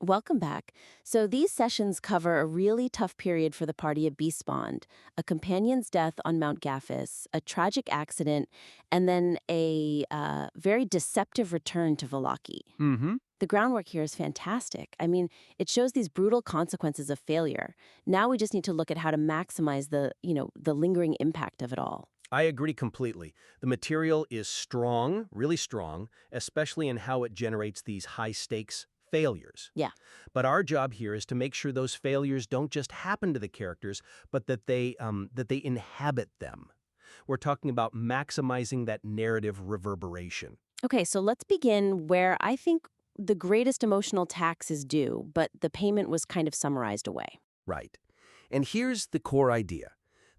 Welcome back. So, these sessions cover a really tough period for the party of Beastbond, a companion's death on Mount Gaffis, a tragic accident, and then a very deceptive return to Vallaki. Mm-hmm. The groundwork here is fantastic. I mean, it shows these brutal consequences of failure. Now we just need to look at how to maximize the lingering impact of it all. I agree completely. The material is strong, really strong, especially in how it generates these high-stakes failures. Yeah. But our job here is to make sure those failures don't just happen to the characters, but that they inhabit them. We're talking about maximizing that narrative reverberation. Okay, so let's begin where I think the greatest emotional tax is due, but the payment was kind of summarized away. Right. And here's the core idea.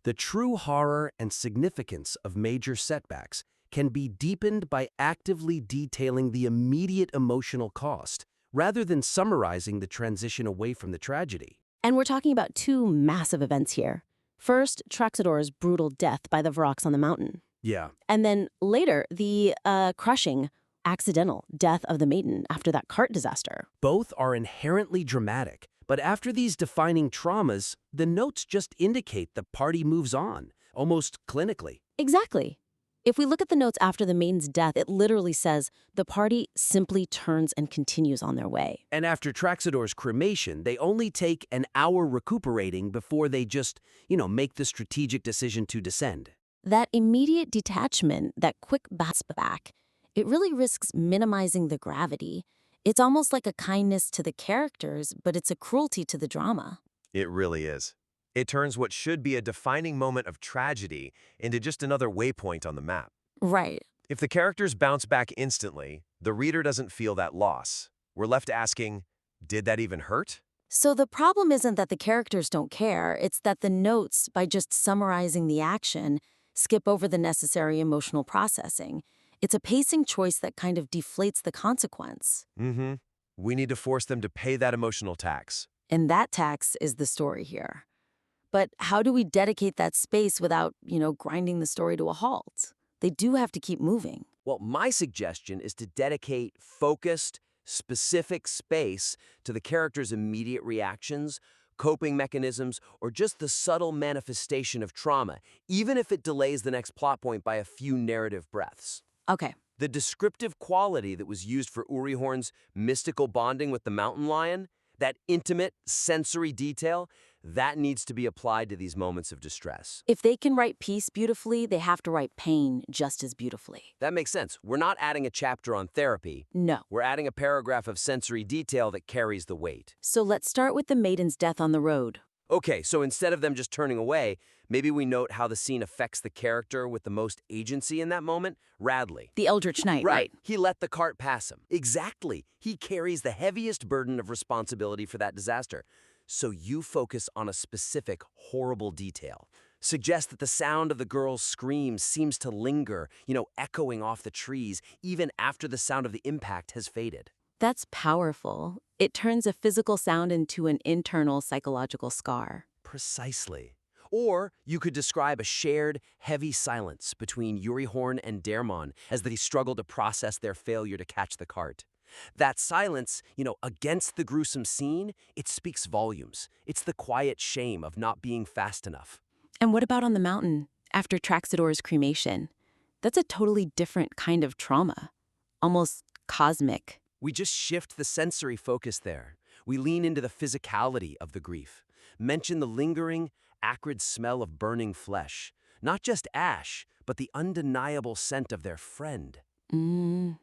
The true horror and significance of major setbacks can be deepened by actively detailing the immediate emotional cost, rather than summarizing the transition away from the tragedy. And we're talking about two massive events here. First, Traxador's brutal death by the Vrox on the mountain. Yeah. And then later, the crushing, accidental death of the maiden after that cart disaster. Both are inherently dramatic, but after these defining traumas, the notes just indicate the party moves on, almost clinically. Exactly. If we look at the notes after the maiden's death, it literally says the party simply turns and continues on their way. And after Traxador's cremation, they only take an hour recuperating before they just, make the strategic decision to descend. That immediate detachment, that quick bounce back, it really risks minimizing the gravity. It's almost like a kindness to the characters, but it's a cruelty to the drama. It really is. It turns what should be a defining moment of tragedy into just another waypoint on the map. Right. If the characters bounce back instantly, the reader doesn't feel that loss. We're left asking, did that even hurt? So the problem isn't that the characters don't care, it's that the notes, by just summarizing the action, skip over the necessary emotional processing. It's a pacing choice that kind of deflates the consequence. Mm-hmm. We need to force them to pay that emotional tax. And that tax is the story here. But how do we dedicate that space without, grinding the story to a halt? They do have to keep moving. Well, my suggestion is to dedicate focused, specific space to the character's immediate reactions, coping mechanisms, or just the subtle manifestation of trauma, even if it delays the next plot point by a few narrative breaths. Okay. The descriptive quality that was used for Urihorn's mystical bonding with the mountain lion, that intimate sensory detail, that needs to be applied to these moments of distress. If they can write peace beautifully, they have to write pain just as beautifully. That makes sense. We're not adding a chapter on therapy. No. We're adding a paragraph of sensory detail that carries the weight. So let's start with the maiden's death on the road. Okay, so instead of them just turning away, maybe we note how the scene affects the character with the most agency in that moment, Radley. The Eldritch Knight, right? He let the cart pass him. Exactly. He carries the heaviest burden of responsibility for that disaster. So you focus on a specific, horrible detail. Suggest that the sound of the girl's scream seems to linger, echoing off the trees, even after the sound of the impact has faded. That's powerful. It turns a physical sound into an internal psychological scar. Precisely. Or you could describe a shared, heavy silence between Urihorn and Dermon as they struggle to process their failure to catch the cart. That silence, against the gruesome scene, it speaks volumes. It's the quiet shame of not being fast enough. And what about on the mountain, after Traxador's cremation? That's a totally different kind of trauma. Almost cosmic. We just shift the sensory focus there. We lean into the physicality of the grief. Mention the lingering, acrid smell of burning flesh. Not just ash, but the undeniable scent of their friend.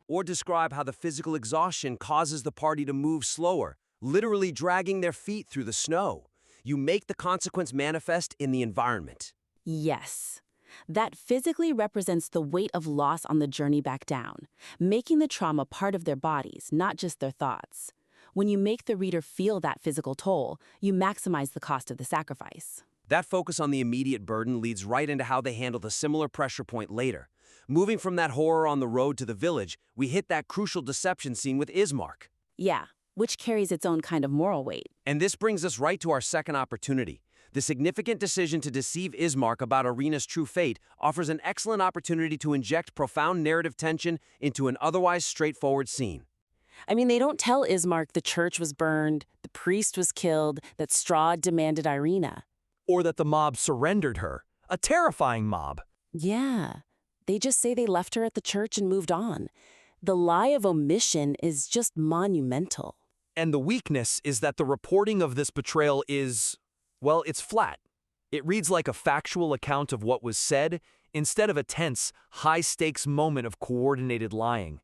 Or describe how the physical exhaustion causes the party to move slower, literally dragging their feet through the snow. You make the consequence manifest in the environment. Yes. That physically represents the weight of loss on the journey back down, making the trauma part of their bodies, not just their thoughts. When you make the reader feel that physical toll, you maximize the cost of the sacrifice. That focus on the immediate burden leads right into how they handle the similar pressure point later. Moving from that horror on the road to the village, we hit that crucial deception scene with Ismark. Yeah, which carries its own kind of moral weight. And this brings us right to our second opportunity. The significant decision to deceive Ismark about Irina's true fate offers an excellent opportunity to inject profound narrative tension into an otherwise straightforward scene. I mean, they don't tell Ismark the church was burned, the priest was killed, that Strahd demanded Irina. Or that the mob surrendered her. A terrifying mob. Yeah, they just say they left her at the church and moved on. The lie of omission is just monumental. And the weakness is that the reporting of this betrayal is, well, it's flat. It reads like a factual account of what was said instead of a tense, high-stakes moment of coordinated lying.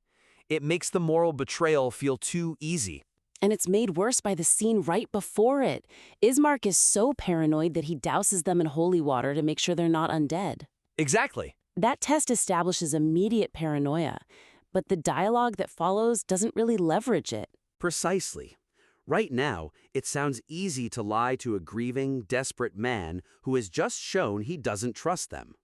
It makes the moral betrayal feel too easy. And it's made worse by the scene right before it. Ismark is so paranoid that he douses them in holy water to make sure they're not undead. Exactly. That test establishes immediate paranoia, but the dialogue that follows doesn't really leverage it. Precisely. Right now, it sounds easy to lie to a grieving, desperate man who has just shown he doesn't trust them.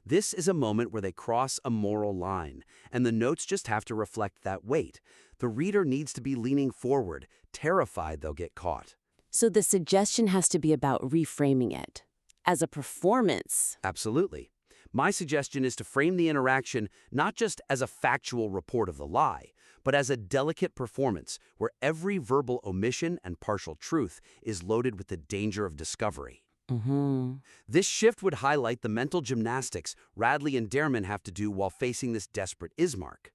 This is a moment where they cross a moral line, and the notes just have to reflect that weight. The reader needs to be leaning forward, terrified they'll get caught. So the suggestion has to be about reframing it as a performance. Absolutely. My suggestion is to frame the interaction not just as a factual report of the lie, but as a delicate performance where every verbal omission and partial truth is loaded with the danger of discovery. This shift would highlight the mental gymnastics Radley and Dairman have to do while facing this desperate Ismark.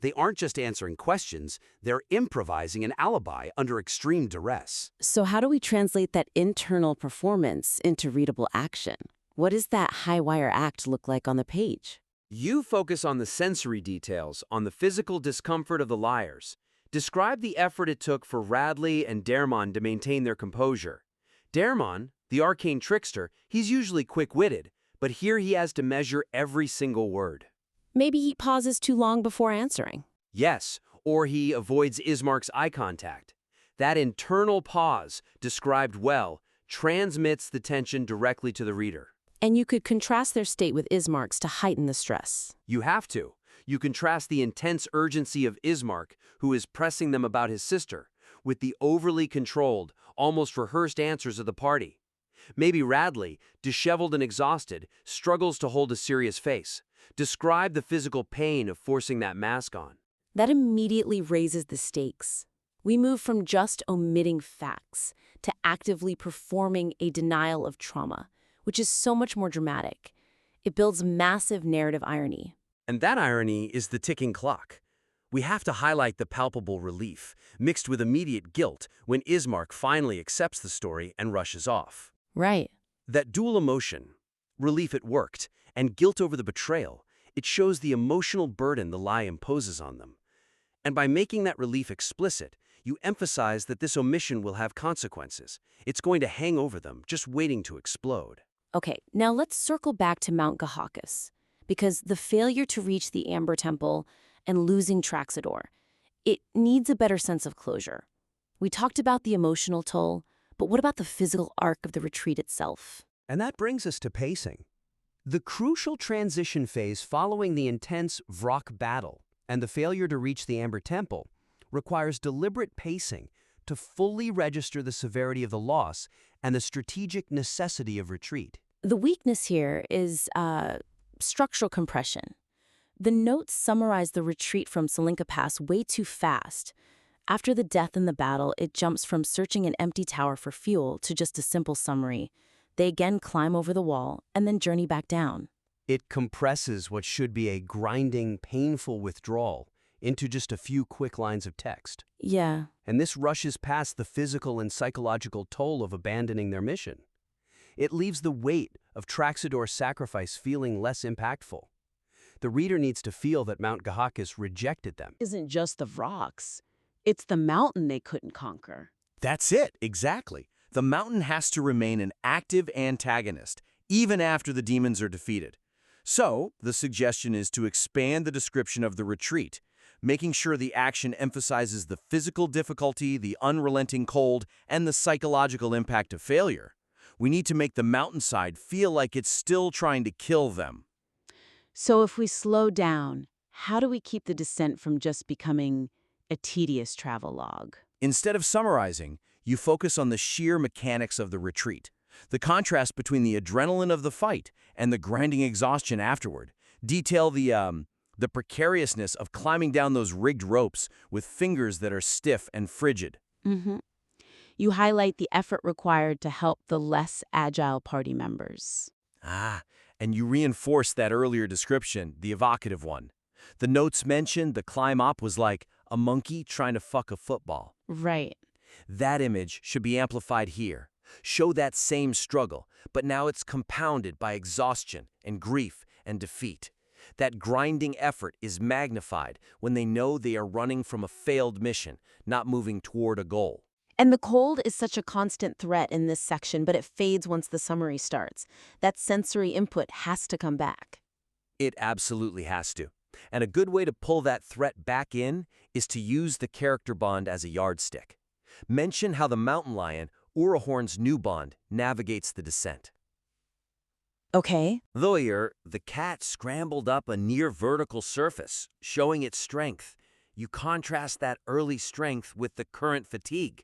They aren't just answering questions, they're improvising an alibi under extreme duress. So how do we translate that internal performance into readable action? What does that high-wire act look like on the page? You focus on the sensory details, on the physical discomfort of the liars. Describe the effort it took for Radley and Dairman to maintain their composure. Dairman, the arcane trickster, he's usually quick-witted, but here he has to measure every single word. Maybe he pauses too long before answering. Yes, or he avoids Ismark's eye contact. That internal pause, described well, transmits the tension directly to the reader. And you could contrast their state with Ismark's to heighten the stress. You have to. You contrast the intense urgency of Ismark, who is pressing them about his sister, with the overly controlled, almost rehearsed answers of the party. Maybe Radley, disheveled and exhausted, struggles to hold a serious face. Describe the physical pain of forcing that mask on. That immediately raises the stakes. We move from just omitting facts to actively performing a denial of trauma, which is so much more dramatic. It builds massive narrative irony. And that irony is the ticking clock. We have to highlight the palpable relief, mixed with immediate guilt, when Ismark finally accepts the story and rushes off. Right. That dual emotion, relief it worked, and guilt over the betrayal, it shows the emotional burden the lie imposes on them. And by making that relief explicit, you emphasize that this omission will have consequences. It's going to hang over them, just waiting to explode. Okay, now let's circle back to Mount Gahakis, because the failure to reach the Amber Temple and losing Traxador, it needs a better sense of closure. We talked about the emotional toll, but what about the physical arc of the retreat itself? And that brings us to pacing. The crucial transition phase following the intense Vrock battle and the failure to reach the Amber Temple requires deliberate pacing to fully register the severity of the loss and the strategic necessity of retreat. The weakness here is structural compression. The notes summarize the retreat from Selinka Pass way too fast. After the death in the battle, it jumps from searching an empty tower for fuel to just a simple summary. They again climb over the wall and then journey back down. It compresses what should be a grinding, painful withdrawal into just a few quick lines of text. Yeah. And this rushes past the physical and psychological toll of abandoning their mission. It leaves the weight of Traxador's sacrifice feeling less impactful. The reader needs to feel that Mount Gahakis rejected them. Isn't just the rocks. It's the mountain they couldn't conquer. That's it, exactly. The mountain has to remain an active antagonist, even after the demons are defeated. So, the suggestion is to expand the description of the retreat, making sure the action emphasizes the physical difficulty, the unrelenting cold, and the psychological impact of failure. We need to make the mountainside feel like it's still trying to kill them. So if we slow down, how do we keep the descent from just becoming a tedious travelogue? Instead of summarizing, you focus on the sheer mechanics of the retreat. The contrast between the adrenaline of the fight and the grinding exhaustion afterward. Detail the The precariousness of climbing down those rigged ropes with fingers that are stiff and frigid. Hmm. You highlight the effort required to help the less agile party members. Ah, and you reinforce that earlier description, the evocative one. The notes mentioned the climb up was like a monkey trying to fuck a football. Right. That image should be amplified here. Show that same struggle, but now it's compounded by exhaustion and grief and defeat. That grinding effort is magnified when they know they are running from a failed mission, not moving toward a goal. And the cold is such a constant threat in this section, but it fades once the summary starts. That sensory input has to come back. It absolutely has to. And a good way to pull that threat back in is to use the character bond as a yardstick. Mention how the mountain lion, Urahorn's new bond, navigates the descent. Okay. Lawyer, the cat scrambled up a near vertical surface, showing its strength. You contrast that early strength with the current fatigue.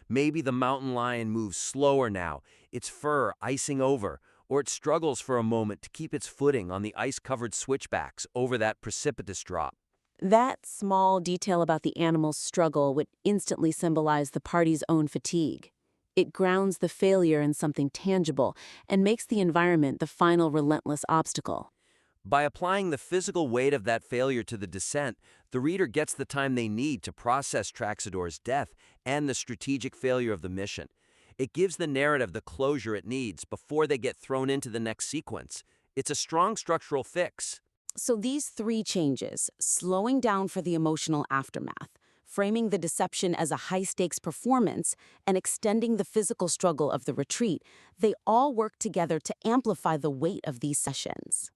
Maybe the mountain lion moves slower now, its fur icing over, or it struggles for a moment to keep its footing on the ice-covered switchbacks over that precipitous drop. That small detail about the animal's struggle would instantly symbolize the party's own fatigue. It grounds the failure in something tangible and makes the environment the final relentless obstacle. By applying the physical weight of that failure to the descent, the reader gets the time they need to process Traxador's death and the strategic failure of the mission. It gives the narrative the closure it needs before they get thrown into the next sequence. It's a strong structural fix. So these three changes, slowing down for the emotional aftermath, framing the deception as a high-stakes performance, and extending the physical struggle of the retreat, they all work together to amplify the weight of these sessions.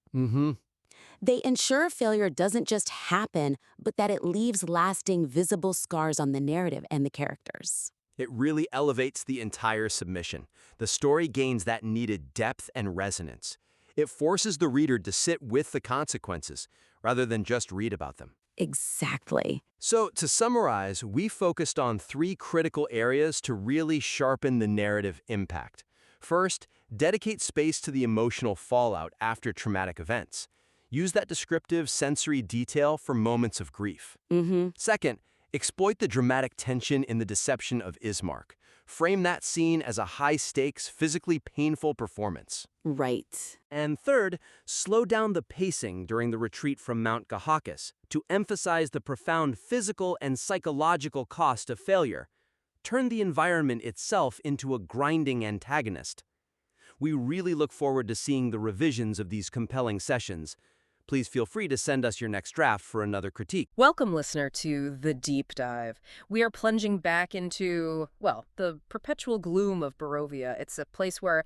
They ensure failure doesn't just happen, but that it leaves lasting, visible scars on the narrative and the characters. It really elevates the entire submission. The story gains that needed depth and resonance. It forces the reader to sit with the consequences, rather than just read about them. Exactly. So, to summarize, we focused on three critical areas to really sharpen the narrative impact. First, dedicate space to the emotional fallout after traumatic events. Use that descriptive sensory detail for moments of grief. Second, exploit the dramatic tension in the deception of Ismark. Frame that scene as a high-stakes, physically painful performance. Right. And third, slow down the pacing during the retreat from Mount Gahakis to emphasize the profound physical and psychological cost of failure. Turn the environment itself into a grinding antagonist. We really look forward to seeing the revisions of these compelling sessions. Please feel free to send us your next draft for another critique. Welcome, listener, to The Deep Dive. We are plunging back into, well, the perpetual gloom of Barovia. It's a place where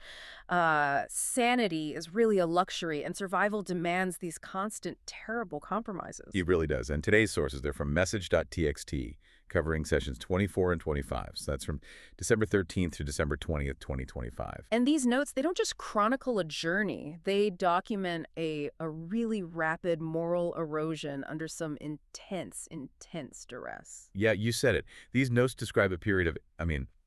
sanity is really a luxury and survival demands these constant, terrible compromises. It really does. And today's sources, they're from message.txt, covering sessions 24 and 25. So that's from December 13th to December 20th, 2025. And these notes, they don't just chronicle a journey. They document a really rapid moral erosion under some intense duress. Yeah, you said it. These notes describe a period of,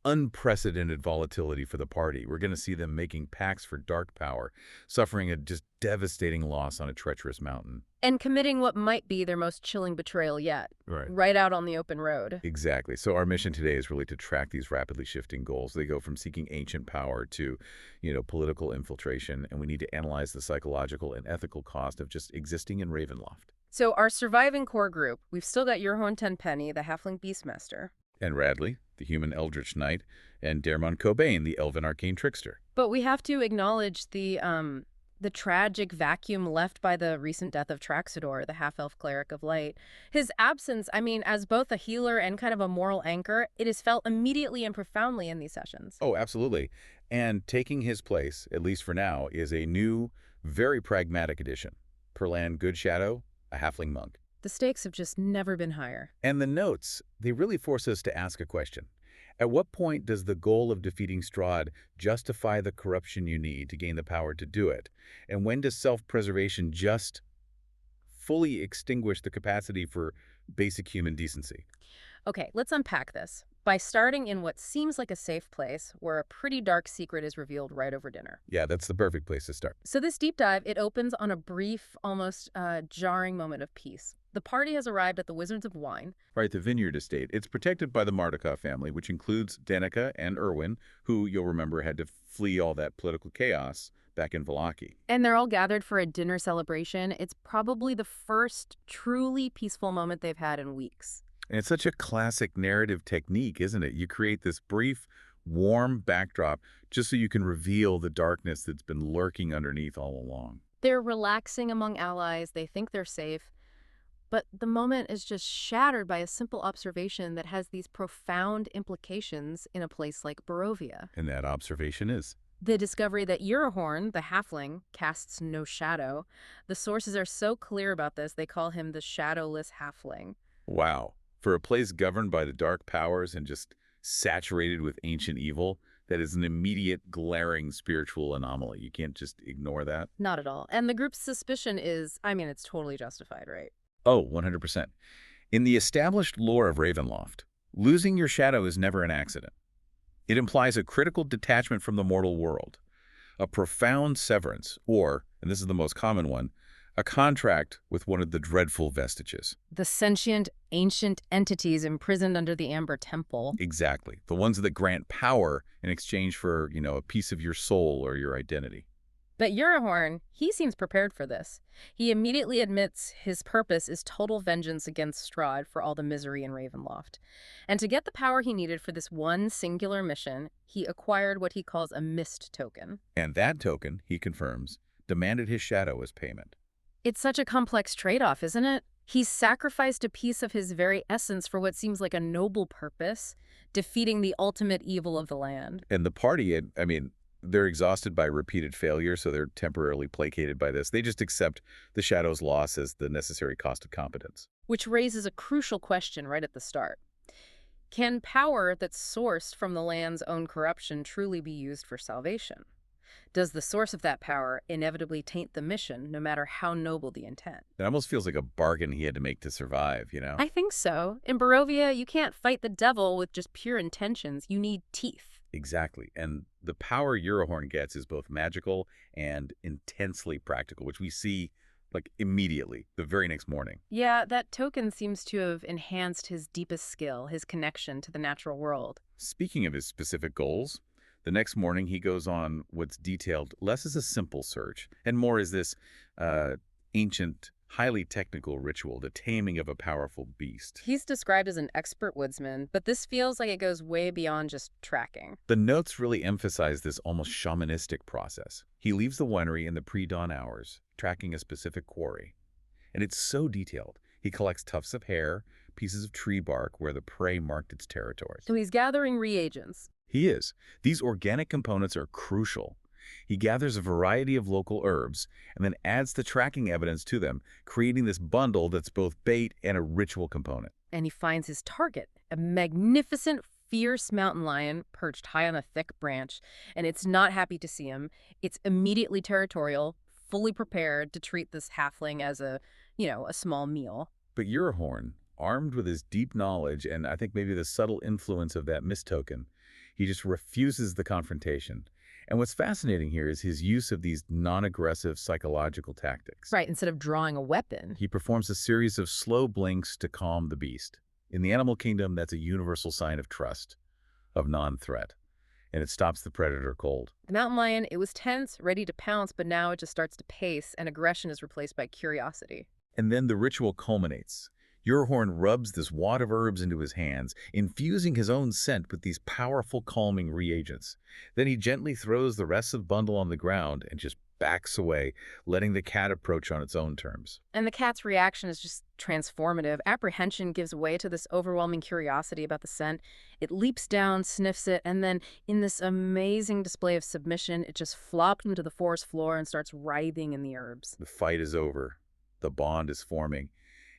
unprecedented volatility for the party. We're going to see them making pacts for dark power, suffering a just devastating loss on a treacherous mountain. And committing what might be their most chilling betrayal yet. Right out on the open road. Exactly. So our mission today is really to track these rapidly shifting goals. They go from seeking ancient power to, political infiltration, and we need to analyze the psychological and ethical cost of just existing in Ravenloft. So our surviving core group, we've still got Urahorn Tenpenny, the Halfling Beastmaster. And Radley, the human Eldritch Knight, and Dermon Cobain, the elven arcane trickster. But we have to acknowledge the tragic vacuum left by the recent death of Traxador, the half-elf cleric of light. His absence, as both a healer and kind of a moral anchor, it is felt immediately and profoundly in these sessions. Oh, absolutely. And taking his place, at least for now, is a new, very pragmatic addition. Perlan Goodshadow, a halfling monk. The stakes have just never been higher. And the notes, they really force us to ask a question. At what point does the goal of defeating Strahd justify the corruption you need to gain the power to do it? And when does self-preservation just fully extinguish the capacity for basic human decency? Okay, let's unpack this. by starting in what seems like a safe place where a pretty dark secret is revealed right over dinner. Yeah, that's the perfect place to start. So this deep dive, it opens on a brief, almost jarring moment of peace. The party has arrived at the Wizards of Wine. Right, the Vineyard Estate. It's protected by the Mardukov family, which includes Danica and Erwin, who you'll remember had to flee all that political chaos back in Vallaki. And they're all gathered for a dinner celebration. It's probably the first truly peaceful moment they've had in weeks. And it's such a classic narrative technique, isn't it? You create this brief, warm backdrop just so you can reveal the darkness that's been lurking underneath all along. They're relaxing among allies. They think they're safe. But the moment is just shattered by a simple observation that has these profound implications in a place like Barovia. And that observation is? The discovery that Eurahorn, the halfling, casts no shadow. The sources are so clear about this, they call him the shadowless halfling. Wow. For a place governed by the dark powers and just saturated with ancient evil, that is an immediate, glaring spiritual anomaly. You can't just ignore that. Not at all. And the group's suspicion is, I mean, it's totally justified, right? Oh, 100%. In the established lore of Ravenloft, losing your shadow is never an accident. It implies a critical detachment from the mortal world, a profound severance, or, and this is the most common one, a contract with one of the dreadful vestiges. The sentient, ancient entities imprisoned under the Amber Temple. Exactly. The ones that grant power in exchange for, a piece of your soul or your identity. But Eurahorn, he seems prepared for this. He immediately admits his purpose is total vengeance against Strahd for all the misery in Ravenloft. And to get the power he needed for this one singular mission, he acquired what he calls a mist token. And that token, he confirms, demanded his shadow as payment. It's such a complex trade-off, isn't it? He's sacrificed a piece of his very essence for what seems like a noble purpose, defeating the ultimate evil of the land. And the party, they're exhausted by repeated failure, so they're temporarily placated by this. They just accept the shadow's loss as the necessary cost of competence. Which raises a crucial question right at the start. Can power that's sourced from the land's own corruption truly be used for salvation? Does the source of that power inevitably taint the mission, no matter how noble the intent? It almost feels like a bargain he had to make to survive, I think so. In Barovia, you can't fight the devil with just pure intentions. You need teeth. Exactly. And the power Eurahorn gets is both magical and intensely practical, which we see immediately, the very next morning. Yeah, that token seems to have enhanced his deepest skill, his connection to the natural world. Speaking of his specific goals, the next morning he goes on what's detailed less as a simple search and more as this ancient, highly technical ritual, the taming of a powerful beast. He's described as an expert woodsman, but this feels like it goes way beyond just tracking. The notes really emphasize this almost shamanistic process. He leaves the winery in the pre-dawn hours, tracking a specific quarry. And it's so detailed. He collects tufts of hair, pieces of tree bark where the prey marked its territories. So he's gathering reagents. He is. These organic components are crucial. He gathers a variety of local herbs and then adds the tracking evidence to them, creating this bundle that's both bait and a ritual component. And he finds his target, a magnificent, fierce mountain lion perched high on a thick branch, and it's not happy to see him. It's immediately territorial, fully prepared to treat this halfling as a small meal. But Eurahorn, armed with his deep knowledge and I think maybe the subtle influence of that mist token, he just refuses the confrontation. And what's fascinating here is his use of these non-aggressive psychological tactics. Right, instead of drawing a weapon. He performs a series of slow blinks to calm the beast. In the animal kingdom, that's a universal sign of trust, of non-threat. And it stops the predator cold. The mountain lion, it was tense, ready to pounce, but now it just starts to pace, and aggression is replaced by curiosity. And then the ritual culminates. Eurahorn rubs this wad of herbs into his hands, infusing his own scent with these powerful calming reagents. Then he gently throws the rest of the bundle on the ground and just backs away, letting the cat approach on its own terms. And the cat's reaction is just transformative. Apprehension gives way to this overwhelming curiosity about the scent. It leaps down, sniffs it, and then in this amazing display of submission, it just flops into the forest floor and starts writhing in the herbs. The fight is over. The bond is forming.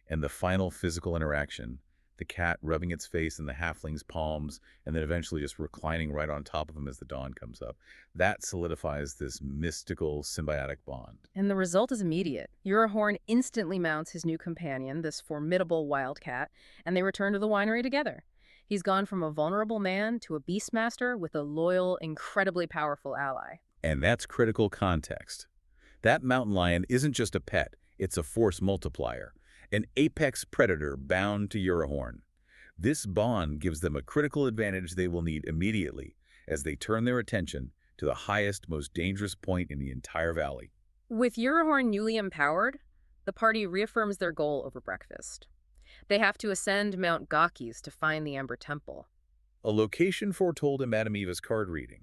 And the final physical interaction, the cat rubbing its face in the halfling's palms and then eventually just reclining right on top of him as the dawn comes up, that solidifies this mystical symbiotic bond. And the result is immediate. Eurahorn instantly mounts his new companion, this formidable wildcat, and they return to the winery together. He's gone from a vulnerable man to a beastmaster with a loyal, incredibly powerful ally. And that's critical context. That mountain lion isn't just a pet, it's a force multiplier, an apex predator bound to Eurohorn. This bond gives them a critical advantage they will need immediately as they turn their attention to the highest, most dangerous point in the entire valley. With Eurohorn newly empowered, the party reaffirms their goal over breakfast. They have to ascend Mount Gakis to find the Amber Temple. A location foretold in Madame Eva's card reading,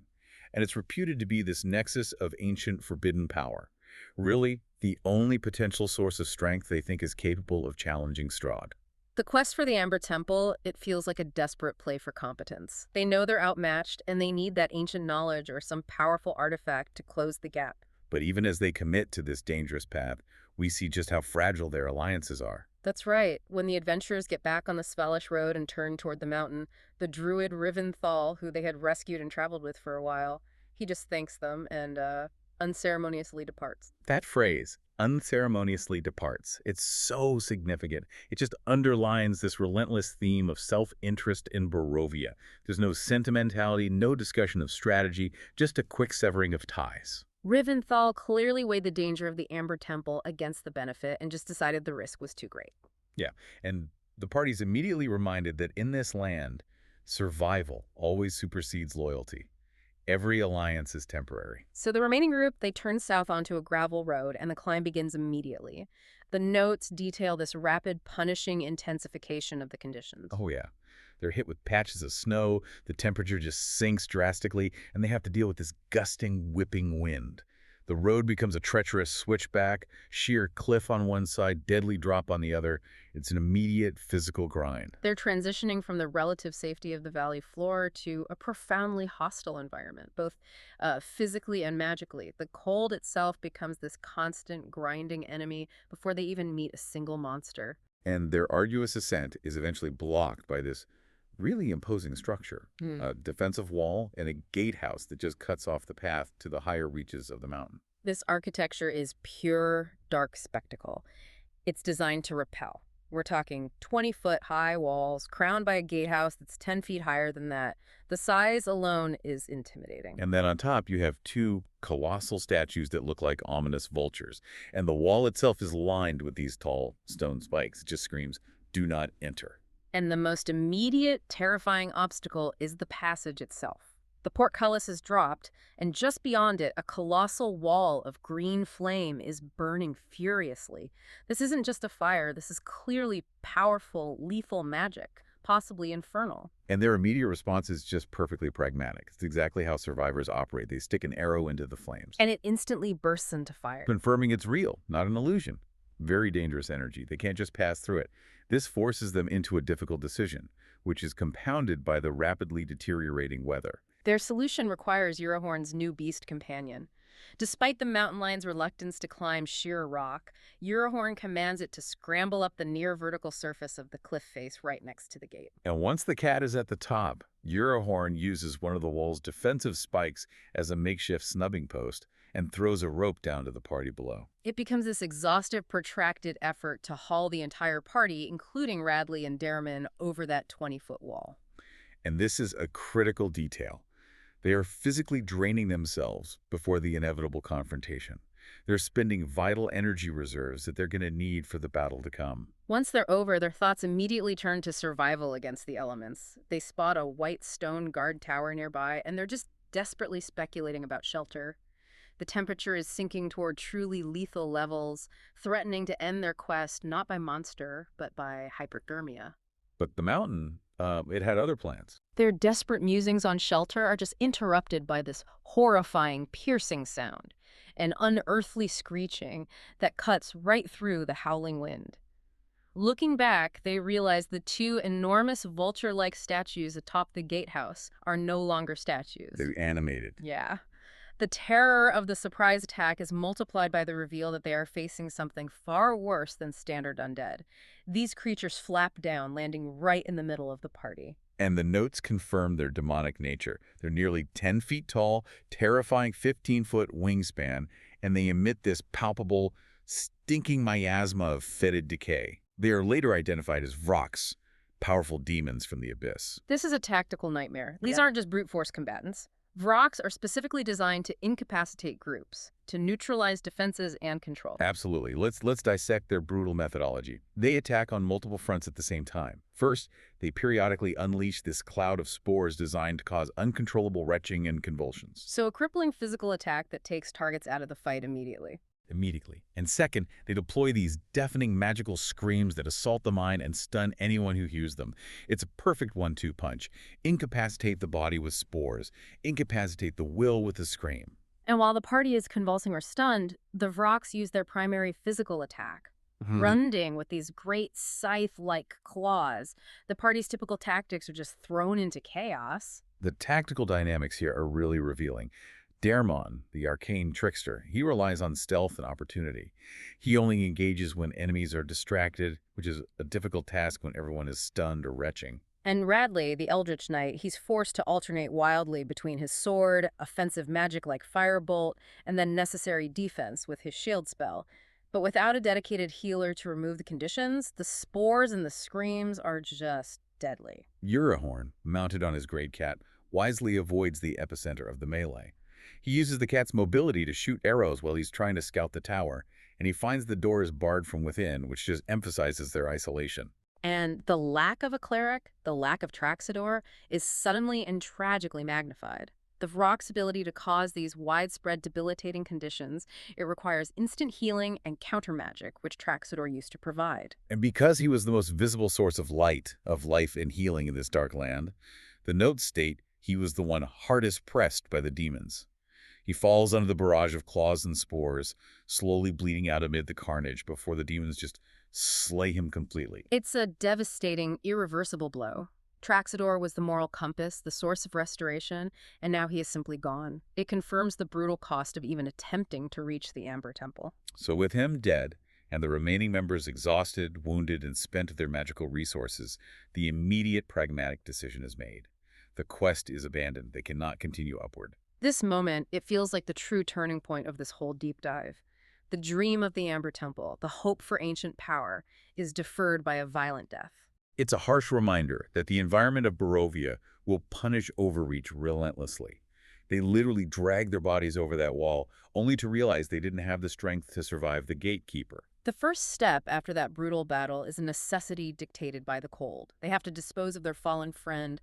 and it's reputed to be this nexus of ancient forbidden power. Really, the only potential source of strength they think is capable of challenging Strahd. The quest for the Amber Temple, it feels like a desperate play for competence. They know they're outmatched, and they need that ancient knowledge or some powerful artifact to close the gap. But even as they commit to this dangerous path, we see just how fragile their alliances are. That's right. When the adventurers get back on the Svelish road and turn toward the mountain, the druid Riventhal, who they had rescued and traveled with for a while, he just thanks them and unceremoniously departs. That phrase, unceremoniously departs, it's so significant. It just underlines this relentless theme of self-interest in Barovia. There's no sentimentality, no discussion of strategy, just a quick severing of ties. Riventhal clearly weighed the danger of the Amber Temple against the benefit and just decided the risk was too great. Yeah, and the party's immediately reminded that in this land, survival always supersedes loyalty. Every alliance is temporary. So the remaining group, they turn south onto a gravel road, and the climb begins immediately. The notes detail this rapid, punishing intensification of the conditions. Oh yeah. They're hit with patches of snow, the temperature just sinks drastically, and they have to deal with this gusting, whipping wind. The road becomes a treacherous switchback, sheer cliff on one side, deadly drop on the other. It's an immediate physical grind. They're transitioning from the relative safety of the valley floor to a profoundly hostile environment, both physically and magically. The cold itself becomes this constant, grinding enemy before they even meet a single monster. And their arduous ascent is eventually blocked by this really imposing structure, a defensive wall and a gatehouse that just cuts off the path to the higher reaches of the mountain. This architecture is pure, dark spectacle. It's designed to repel. We're talking 20-foot high walls, crowned by a gatehouse that's 10 feet higher than that. The size alone is intimidating. And then on top, you have two colossal statues that look like ominous vultures. And the wall itself is lined with these tall stone spikes. It just screams, "Do not enter." And the most immediate, terrifying obstacle is the passage itself. The portcullis is dropped, and just beyond it, a colossal wall of green flame is burning furiously. This isn't just a fire, this is clearly powerful, lethal magic, possibly infernal. And their immediate response is just perfectly pragmatic. It's exactly how survivors operate. They stick an arrow into the flames. And it instantly bursts into fire. Confirming it's real, not an illusion. Very dangerous energy. They can't just pass through it. This forces them into a difficult decision, which is compounded by the rapidly deteriorating weather. Their solution requires Eurohorn's new beast companion. Despite the mountain lion's reluctance to climb sheer rock, Eurohorn commands it to scramble up the near-vertical surface of the cliff face right next to the gate. And once the cat is at the top, Eurohorn uses one of the wall's defensive spikes as a makeshift snubbing post and throws a rope down to the party below. It becomes this exhaustive, protracted effort to haul the entire party, including Radley and Derriman, over that 20-foot wall. And this is a critical detail. They are physically draining themselves before the inevitable confrontation. They're spending vital energy reserves that they're going to need for the battle to come. Once they're over, their thoughts immediately turn to survival against the elements. They spot a white stone guard tower nearby, and they're just desperately speculating about shelter. The temperature is sinking toward truly lethal levels, threatening to end their quest not by monster, but by hyperthermia. But the mountain, it had other plans. Their desperate musings on shelter are just interrupted by this horrifying, piercing sound, an unearthly screeching that cuts right through the howling wind. Looking back, they realize the two enormous vulture-like statues atop the gatehouse are no longer statues. They're animated. Yeah. The terror of the surprise attack is multiplied by the reveal that they are facing something far worse than standard undead. These creatures flap down, landing right in the middle of the party. And the notes confirm their demonic nature. They're nearly 10 feet tall, terrifying 15-foot wingspan, and they emit this palpable, stinking miasma of fetid decay. They are later identified as Vrox, powerful demons from the abyss. This is a tactical nightmare. These aren't just brute force combatants. Vroks are specifically designed to incapacitate groups, to neutralize defenses and control. Absolutely. Let's dissect their brutal methodology. They attack on multiple fronts at the same time. First, they periodically unleash this cloud of spores designed to cause uncontrollable retching and convulsions. So a crippling physical attack that takes targets out of the fight immediately. And second, they deploy these deafening magical screams that assault the mind and stun anyone who hears them. It's a perfect 1-2 punch. Incapacitate the body with spores. Incapacitate the will with a scream. And while the party is convulsing or stunned, the Vroks use their primary physical attack. Runding with these great scythe-like claws. The party's typical tactics are just thrown into chaos. The tactical dynamics here are really revealing. Dermon, the arcane trickster, he relies on stealth and opportunity. He only engages when enemies are distracted, which is a difficult task when everyone is stunned or retching. And Radley, the Eldritch Knight, he's forced to alternate wildly between his sword, offensive magic like Firebolt, and then necessary defense with his shield spell. But without a dedicated healer to remove the conditions, the spores and the screams are just deadly. Eurahorn, mounted on his great cat, wisely avoids the epicenter of the melee. He uses the cat's mobility to shoot arrows while he's trying to scout the tower, and he finds the door is barred from within, which just emphasizes their isolation. And the lack of a cleric, the lack of Traxador, is suddenly and tragically magnified. The Vrok's ability to cause these widespread debilitating conditions, it requires instant healing and counter magic, which Traxador used to provide. And because he was the most visible source of light, of life and healing in this dark land, the notes state he was the one hardest pressed by the demons. He falls under the barrage of claws and spores, slowly bleeding out amid the carnage before the demons just slay him completely. It's a devastating, irreversible blow. Traxador was the moral compass, the source of restoration, and now he is simply gone. It confirms the brutal cost of even attempting to reach the Amber Temple. So with him dead, and the remaining members exhausted, wounded, and spent of their magical resources, the immediate pragmatic decision is made. The quest is abandoned. They cannot continue upward. This moment, it feels like the true turning point of this whole deep dive. The dream of the Amber Temple, the hope for ancient power, is deferred by a violent death. It's a harsh reminder that the environment of Barovia will punish overreach relentlessly. They literally drag their bodies over that wall, only to realize they didn't have the strength to survive the gatekeeper. The first step after that brutal battle is a necessity dictated by the cold. They have to dispose of their fallen friend,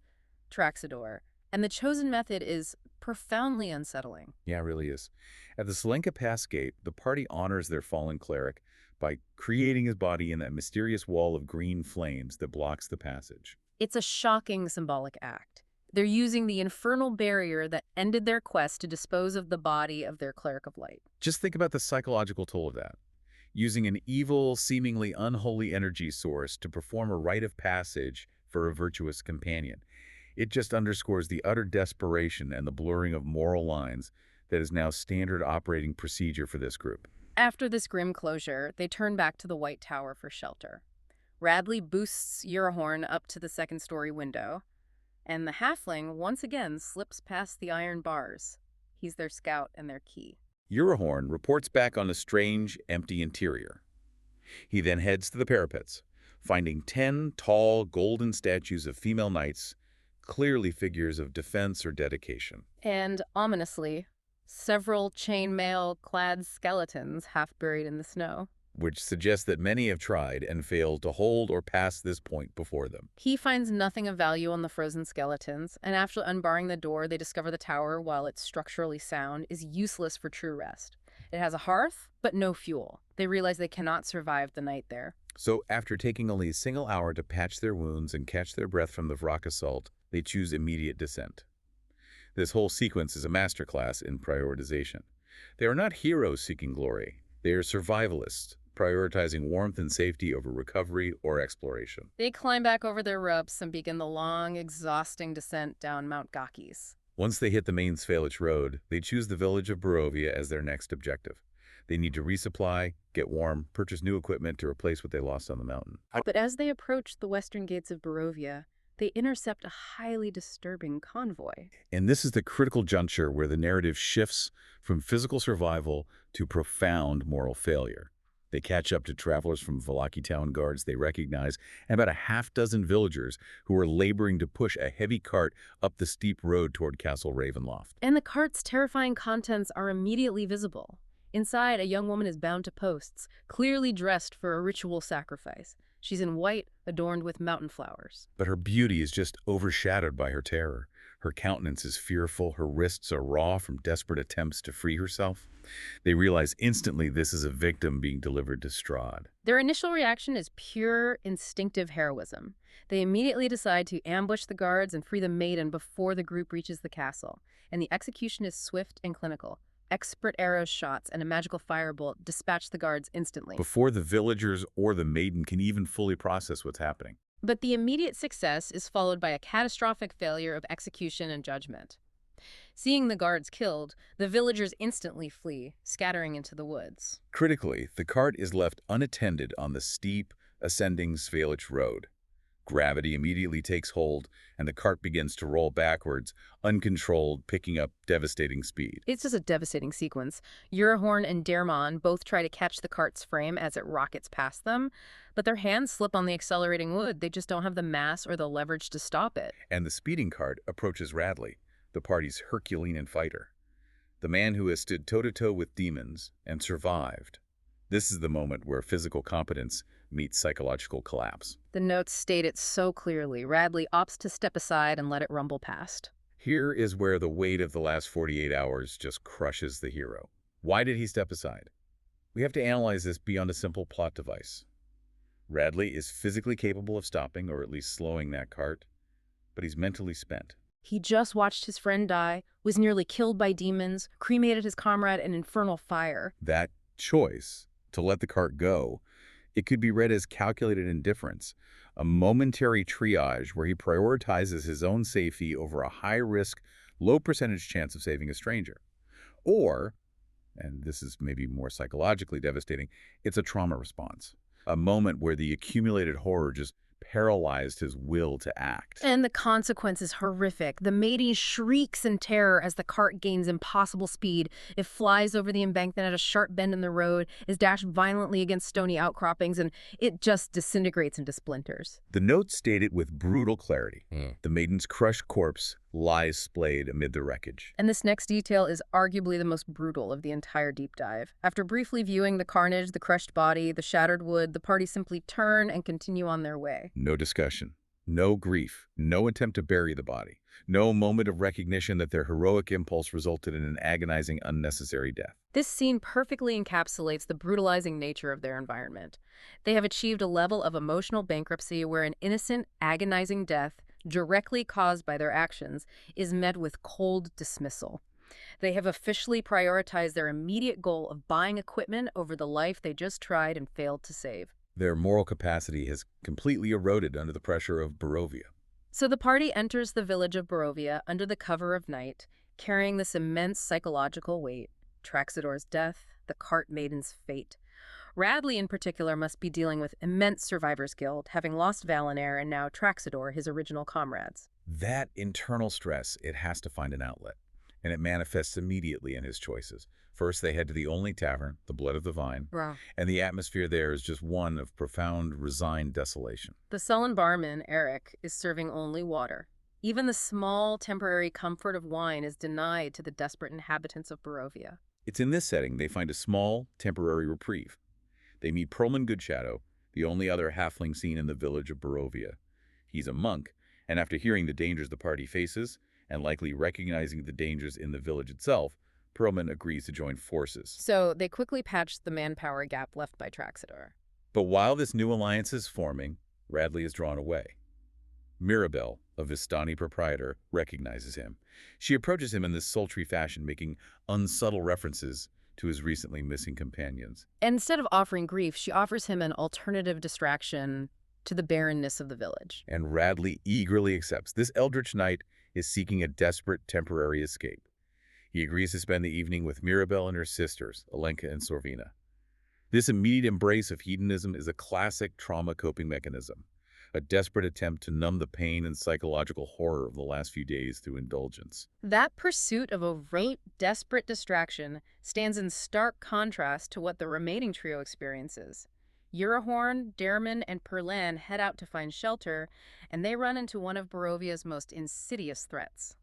Traxador. And the chosen method is profoundly unsettling. Yeah, it really is. At the Selenka Pass gate, the party honors their fallen cleric by creating his body in that mysterious wall of green flames that blocks the passage. It's a shocking symbolic act. They're using the infernal barrier that ended their quest to dispose of the body of their cleric of light. Just think about the psychological toll of that. Using an evil, seemingly unholy energy source to perform a rite of passage for a virtuous companion. It just underscores the utter desperation and the blurring of moral lines that is now standard operating procedure for this group. After this grim closure, they turn back to the White Tower for shelter. Radley boosts Eurahorn up to the second-story window, and the halfling once again slips past the iron bars. He's their scout and their key. Eurahorn reports back on a strange, empty interior. He then heads to the parapets, finding 10 tall, golden statues of female knights, clearly figures of defense or dedication. And, ominously, several chainmail-clad skeletons half buried in the snow. Which suggests that many have tried and failed to hold or pass this point before them. He finds nothing of value on the frozen skeletons, and after unbarring the door, they discover the tower, while it's structurally sound, is useless for true rest. It has a hearth, but no fuel. They realize they cannot survive the night there. So after taking only a single hour to patch their wounds and catch their breath from the Vrok assault, they choose immediate descent. This whole sequence is a masterclass in prioritization. They are not heroes seeking glory. They are survivalists, prioritizing warmth and safety over recovery or exploration. They climb back over their ropes and begin the long, exhausting descent down Mount Gakis. Once they hit the main Svalich road, they choose the village of Barovia as their next objective. They need to resupply, get warm, purchase new equipment to replace what they lost on the mountain. But as they approach the western gates of Barovia, they intercept a highly disturbing convoy. And this is the critical juncture where the narrative shifts from physical survival to profound moral failure. They catch up to travelers from Valaki town guards they recognize and about a half-dozen villagers who are laboring to push a heavy cart up the steep road toward Castle Ravenloft. And the cart's terrifying contents are immediately visible. Inside, a young woman is bound to posts, clearly dressed for a ritual sacrifice. She's in white, adorned with mountain flowers. But her beauty is just overshadowed by her terror. Her countenance is fearful, her wrists are raw from desperate attempts to free herself. They realize instantly this is a victim being delivered to Strahd. Their initial reaction is pure, instinctive heroism. They immediately decide to ambush the guards and free the maiden before the group reaches the castle. And the execution is swift and clinical. Expert arrow shots and a magical firebolt dispatch the guards instantly. Before the villagers or the maiden can even fully process what's happening. But the immediate success is followed by a catastrophic failure of execution and judgment. Seeing the guards killed, the villagers instantly flee, scattering into the woods. Critically, the cart is left unattended on the steep, ascending Svalich road. Gravity immediately takes hold, and the cart begins to roll backwards, uncontrolled, picking up devastating speed. It's just a devastating sequence. Eurahorn and Dermon both try to catch the cart's frame as it rockets past them, but their hands slip on the accelerating wood. They just don't have the mass or the leverage to stop it. And the speeding cart approaches Radley, the party's Herculean fighter, the man who has stood toe-to-toe with demons and survived. This is the moment where physical competence meets psychological collapse. The notes state it so clearly. Radley opts to step aside and let it rumble past. Here is where the weight of the last 48 hours just crushes the hero. Why did he step aside? We have to analyze this beyond a simple plot device. Radley is physically capable of stopping, or at least slowing that cart, but he's mentally spent. He just watched his friend die, was nearly killed by demons, cremated his comrade in infernal fire. That choice, to let the cart go, it could be read as calculated indifference, a momentary triage where he prioritizes his own safety over a high-risk, low-percentage chance of saving a stranger. Or, and this is maybe more psychologically devastating, it's a trauma response, a moment where the accumulated horror just paralyzed his will to act. And the consequence is horrific. The maiden shrieks in terror as the cart gains impossible speed. It flies over the embankment at a sharp bend in the road, is dashed violently against stony outcroppings, and it just disintegrates into splinters. The notes state it with brutal clarity. The maiden's crushed corpse lies splayed amid the wreckage. And this next detail is arguably the most brutal of the entire deep dive. After briefly viewing the carnage, the crushed body, the shattered wood, the party simply turn and continue on their way. No discussion, no grief, no attempt to bury the body, no moment of recognition that their heroic impulse resulted in an agonizing, unnecessary death. This scene perfectly encapsulates the brutalizing nature of their environment. They have achieved a level of emotional bankruptcy where an innocent, agonizing death, directly caused by their actions, is met with cold dismissal. They have officially prioritized their immediate goal of buying equipment over the life they just tried and failed to save. Their moral capacity has completely eroded under the pressure of Barovia. So the party enters the village of Barovia under the cover of night, carrying this immense psychological weight: Traxidor's death, the cart maiden's fate. Radley, in particular, must be dealing with immense survivor's guilt, having lost Valinair and now Traxidor, his original comrades. That internal stress, it has to find an outlet, and it manifests immediately in his choices. First, they head to the only tavern, the Blood of the Vine, and the atmosphere there is just one of profound, resigned desolation. The sullen barman, Eric, is serving only water. Even the small, temporary comfort of wine is denied to the desperate inhabitants of Barovia. It's in this setting they find a small, temporary reprieve. They meet Perlman Goodshadow, the only other halfling seen in the village of Barovia. He's a monk, and after hearing the dangers the party faces, and likely recognizing the dangers in the village itself, Perlman agrees to join forces. So they quickly patch the manpower gap left by Traxidor. But while this new alliance is forming, Radley is drawn away. Mirabelle, a Vistani proprietor, recognizes him. She approaches him in this sultry fashion, making unsubtle references to his recently missing companions. Instead of offering grief, she offers him an alternative distraction to the barrenness of the village. And Radley eagerly accepts. This eldritch knight is seeking a desperate temporary escape. He agrees to spend the evening with Mirabelle and her sisters, Alenka and Sorvina. This immediate embrace of hedonism is a classic trauma coping mechanism. a desperate attempt to numb the pain and psychological horror of the last few days through indulgence. That pursuit of a rote, desperate distraction stands in stark contrast to what the remaining trio experiences. Eurahorn, Derriman, and Perlan head out to find shelter, and they run into one of Barovia's most insidious threats.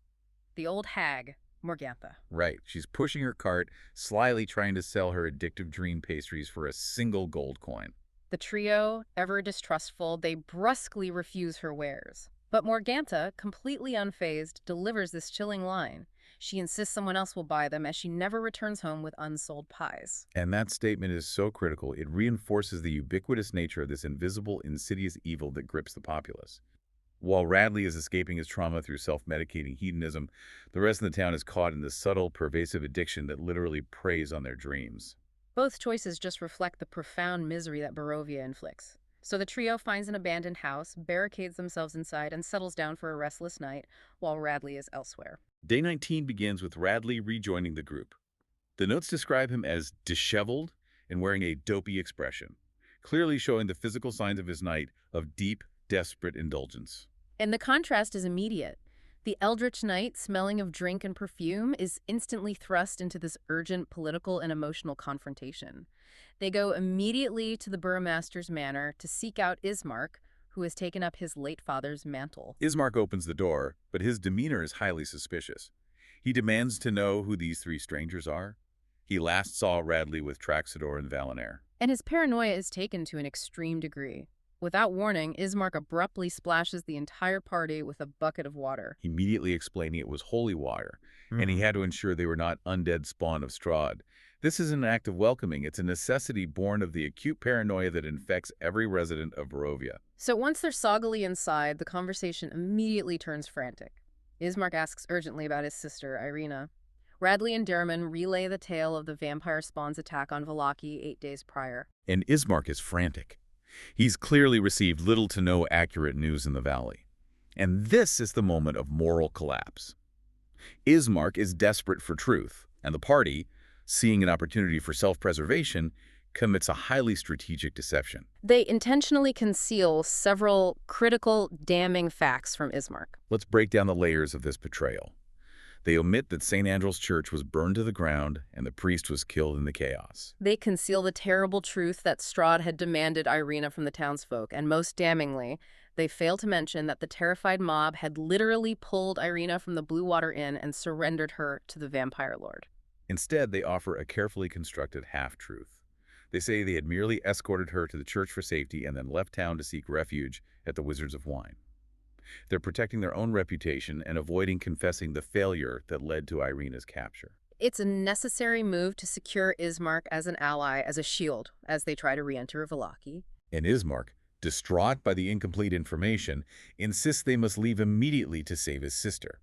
The old hag, Morgantha. Right, she's pushing her cart, slyly trying to sell her addictive dream pastries for a single gold coin. The trio, ever distrustful, they brusquely refuse her wares. But Morgantha, completely unfazed, delivers this chilling line. She insists someone else will buy them, as she never returns home with unsold pies. And that statement is so critical, it reinforces the ubiquitous nature of this invisible, insidious evil that grips the populace. While Radley is escaping his trauma through self-medicating hedonism, the rest of the town is caught in this subtle, pervasive addiction that literally preys on their dreams. Both choices just reflect the profound misery that Barovia inflicts. So the trio finds an abandoned house, barricades themselves inside, and settles down for a restless night, while Radley is elsewhere. Day 19 begins with Radley rejoining the group. The notes describe him as disheveled and wearing a dopey expression, clearly showing the physical signs of his night of deep, desperate indulgence. And the contrast is immediate. The eldritch knight, smelling of drink and perfume, is instantly thrust into this urgent political and emotional confrontation. They go immediately to the burgomaster's manor to seek out Ismark, who has taken up his late father's mantle. Ismark opens the door, but his demeanor is highly suspicious. He demands to know who these three strangers are. He last saw Radley with Traxador and Valinair. And his paranoia is taken to an extreme degree. Without warning, Ismark abruptly splashes the entire party with a bucket of water. Immediately explaining it was holy water, and he had to ensure they were not undead spawn of Strahd. This is an act of welcoming. It's a necessity born of the acute paranoia that infects every resident of Barovia. So once they're soggily inside, the conversation immediately turns frantic. Ismark asks urgently about his sister, Irina. Radley and Derriman relay the tale of the vampire spawn's attack on Vallaki 8 days prior. And Ismark is frantic. He's clearly received little to no accurate news in the valley. And this is the moment of moral collapse. Ismark is desperate for truth, and the party, seeing an opportunity for self-preservation, commits a highly strategic deception. They intentionally conceal several critical, damning facts from Ismark. Let's break down the layers of this betrayal. They omit that St. Andrew's Church was burned to the ground and the priest was killed in the chaos. They conceal the terrible truth that Strahd had demanded Irina from the townsfolk, and most damningly, they fail to mention that the terrified mob had literally pulled Irina from the Blue Water Inn and surrendered her to the vampire lord. Instead, they offer a carefully constructed half-truth. They say they had merely escorted her to the church for safety and then left town to seek refuge at the Wizards of Wine. They're protecting their own reputation and avoiding confessing the failure that led to Irina's capture. It's a necessary move to secure Ismark as an ally, as a shield, as they try to re-enter Vallaki. And Ismark, distraught by the incomplete information, insists they must leave immediately to save his sister.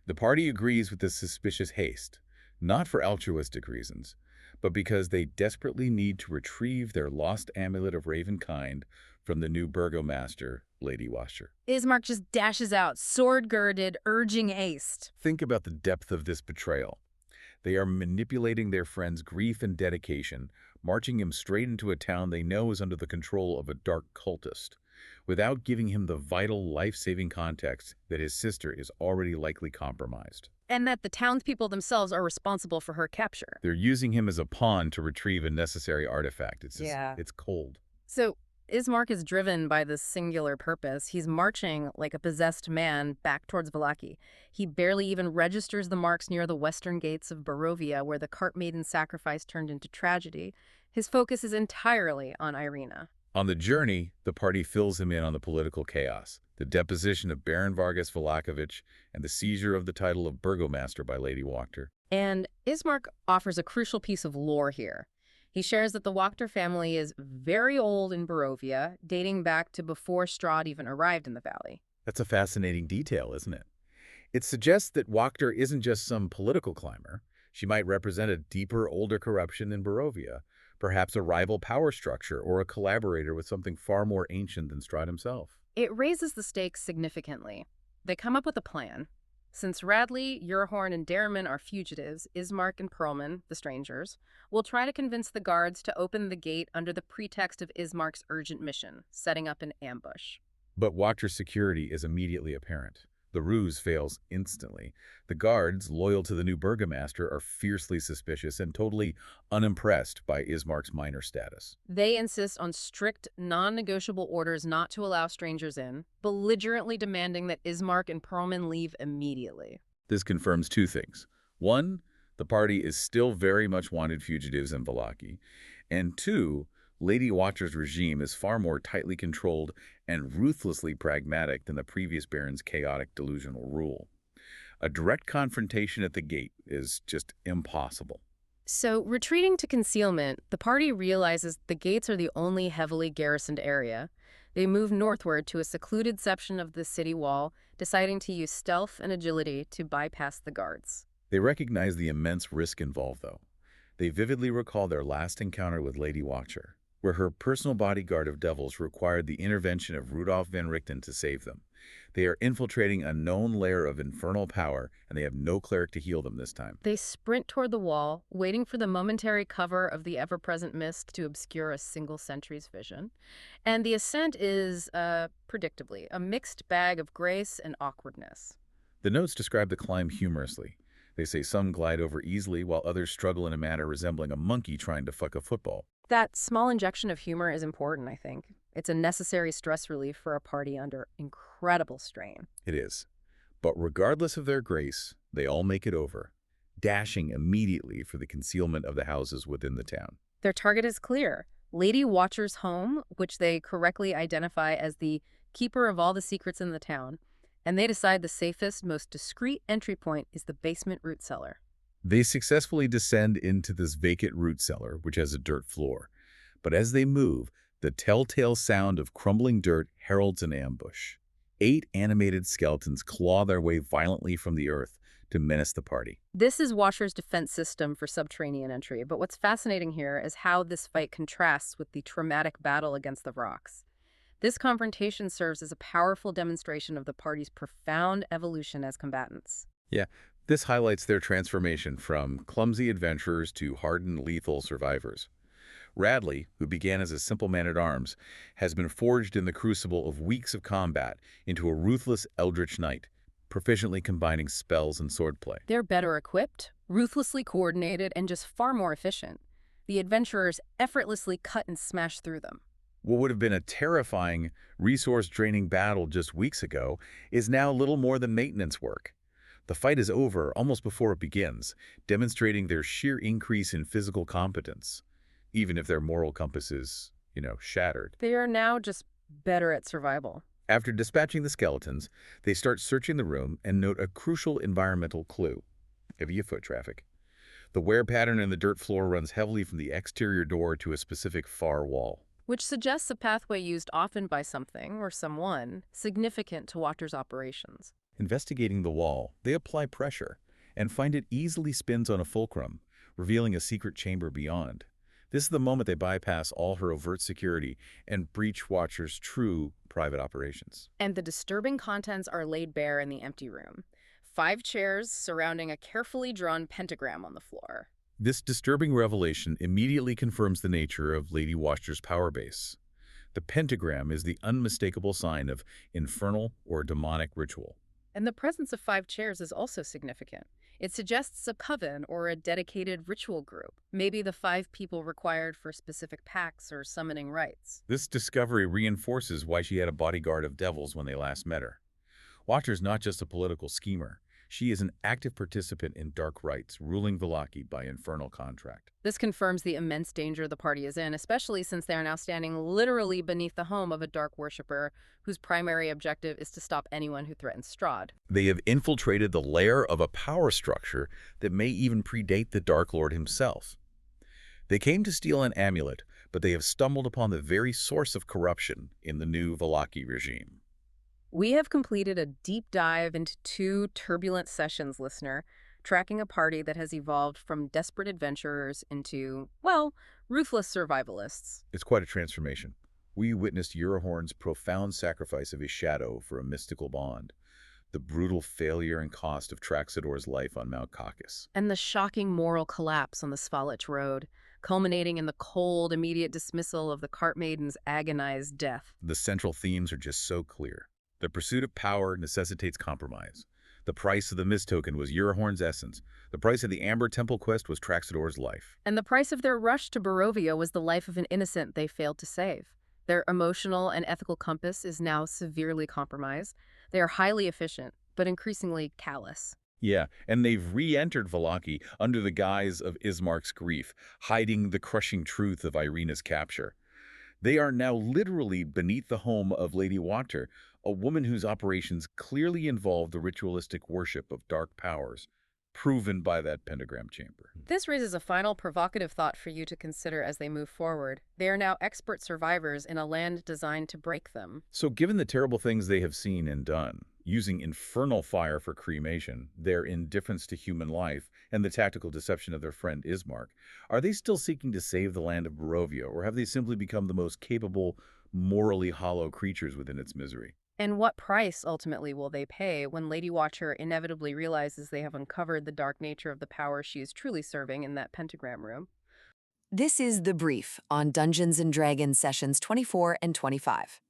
The party agrees with this suspicious haste, not for altruistic reasons, but because they desperately need to retrieve their lost amulet of Ravenkind from the new burgomaster, Lady Washer. Ismark just dashes out, sword-girded, urging haste. Think about the depth of this betrayal. They are manipulating their friend's grief and dedication, marching him straight into a town they know is under the control of a dark cultist, without giving him the vital, life-saving context that his sister is already likely compromised. And that the townspeople themselves are responsible for her capture. They're using him as a pawn to retrieve a necessary artifact. It's cold. So Ismark is driven by this singular purpose. He's marching like a possessed man back towards Vallaki. He barely even registers the marks near the western gates of Barovia, where the cart maiden's sacrifice turned into tragedy. His focus is entirely on Irina. On the journey, the party fills him in on the political chaos, the deposition of Baron Vargas Vlakovic, and the seizure of the title of burgomaster by Lady Wachter. And Ismark offers a crucial piece of lore here. He shares that the Wachter family is very old in Barovia, dating back to before Strahd even arrived in the valley. That's a fascinating detail, isn't it? It suggests that Wachter isn't just some political climber. She might represent a deeper, older corruption in Barovia, perhaps a rival power structure or a collaborator with something far more ancient than Strahd himself. It raises the stakes significantly. They come up with a plan. Since Radley, Eurehorn, and Derriman are fugitives, Ismark and Perlman, the strangers, will try to convince the guards to open the gate under the pretext of Ismark's urgent mission, setting up an ambush. But Watcher's security is immediately apparent. The ruse fails instantly. The guards, loyal to the new burgomaster, are fiercely suspicious and totally unimpressed by Ismark's minor status. They insist on strict, non-negotiable orders not to allow strangers in, belligerently demanding that Ismark and Perlman leave immediately. This confirms two things. One, the party is still very much wanted fugitives in Vallaki. And two, Lady Watcher's regime is far more tightly controlled and ruthlessly pragmatic than the previous baron's chaotic, delusional rule. A direct confrontation at the gate is just impossible. So, retreating to concealment, the party realizes the gates are the only heavily garrisoned area. They move northward to a secluded section of the city wall, deciding to use stealth and agility to bypass the guards. They recognize the immense risk involved, though. They vividly recall their last encounter with Lady Watcher, where her personal bodyguard of devils required the intervention of Rudolf van Richten to save them. They are infiltrating a known layer of infernal power, and they have no cleric to heal them this time. They sprint toward the wall, waiting for the momentary cover of the ever-present mist to obscure a single sentry's vision. And the ascent is, predictably, a mixed bag of grace and awkwardness. The notes describe the climb humorously. They say some glide over easily, while others struggle in a manner resembling a monkey trying to fuck a football. That small injection of humor is important, I think. It's a necessary stress relief for a party under incredible strain. It is. But regardless of their grace, they all make it over, dashing immediately for the concealment of the houses within the town. Their target is clear. Lady Watcher's home, which they correctly identify as the keeper of all the secrets in the town, and they decide the safest, most discreet entry point is the basement root cellar. They successfully descend into this vacant root cellar, which has a dirt floor. But as they move, the telltale sound of crumbling dirt heralds an ambush. 8 animated skeletons claw their way violently from the earth to menace the party. This is Watcher's defense system for subterranean entry, but what's fascinating here is how this fight contrasts with the traumatic battle against the rocks. This confrontation serves as a powerful demonstration of the party's profound evolution as combatants. Yeah, this highlights their transformation from clumsy adventurers to hardened, lethal survivors. Radley, who began as a simple man-at-arms, has been forged in the crucible of weeks of combat into a ruthless eldritch knight, proficiently combining spells and swordplay. They're better equipped, ruthlessly coordinated, and just far more efficient. The adventurers effortlessly cut and smash through them. What would have been a terrifying, resource-draining battle just weeks ago is now little more than maintenance work. The fight is over almost before it begins, demonstrating their sheer increase in physical competence, even if their moral compass is, shattered. They are now just better at survival. After dispatching the skeletons, they start searching the room and note a crucial environmental clue: heavy foot traffic. The wear pattern in the dirt floor runs heavily from the exterior door to a specific far wall, Which suggests a pathway used often by something or someone significant to Watcher's operations. Investigating the wall, they apply pressure and find it easily spins on a fulcrum, revealing a secret chamber beyond. This is the moment they bypass all her overt security and breach Watcher's true private operations. And the disturbing contents are laid bare in the empty room. 5 chairs surrounding a carefully drawn pentagram on the floor. This disturbing revelation immediately confirms the nature of Lady Watcher's power base. The pentagram is the unmistakable sign of infernal or demonic ritual. And the presence of 5 chairs is also significant. It suggests a coven or a dedicated ritual group, maybe the 5 people required for specific pacts or summoning rites. This discovery reinforces why she had a bodyguard of devils when they last met her. Watcher's not just a political schemer. She is an active participant in dark rites, ruling Vallaki by infernal contract. This confirms the immense danger the party is in, especially since they are now standing literally beneath the home of a dark worshipper whose primary objective is to stop anyone who threatens Strahd. They have infiltrated the lair of a power structure that may even predate the Dark Lord himself. They came to steal an amulet, but they have stumbled upon the very source of corruption in the new Vallaki regime. We have completed a deep dive into 2 turbulent sessions, listener, tracking a party that has evolved from desperate adventurers into, well, ruthless survivalists. It's quite a transformation. We witnessed Eurehorn's profound sacrifice of his shadow for a mystical bond, the brutal failure and cost of Traxidor's life on Mount Caucasus. And the shocking moral collapse on the Svalich Road, culminating in the cold, immediate dismissal of the cart maiden's agonized death. The central themes are just so clear. The pursuit of power necessitates compromise. The price of the mist token was Eurahorn's essence. The price of the Amber Temple quest was Traxidor's life. And the price of their rush to Barovia was the life of an innocent they failed to save. Their emotional and ethical compass is now severely compromised. They are highly efficient, but increasingly callous. Yeah, and they've re-entered Vallaki under the guise of Ismark's grief, hiding the crushing truth of Irina's capture. They are now literally beneath the home of Lady Water, a woman whose operations clearly involve the ritualistic worship of dark powers, proven by that pentagram chamber. This raises a final provocative thought for you to consider as they move forward. They are now expert survivors in a land designed to break them. So given the terrible things they have seen and done, using infernal fire for cremation, their indifference to human life, and the tactical deception of their friend Ismark, are they still seeking to save the land of Barovia, or have they simply become the most capable, morally hollow creatures within its misery? And what price, ultimately, will they pay when Lady Watcher inevitably realizes they have uncovered the dark nature of the power she is truly serving in that pentagram room? This is The Brief on Dungeons & Dragons Sessions 24 and 25.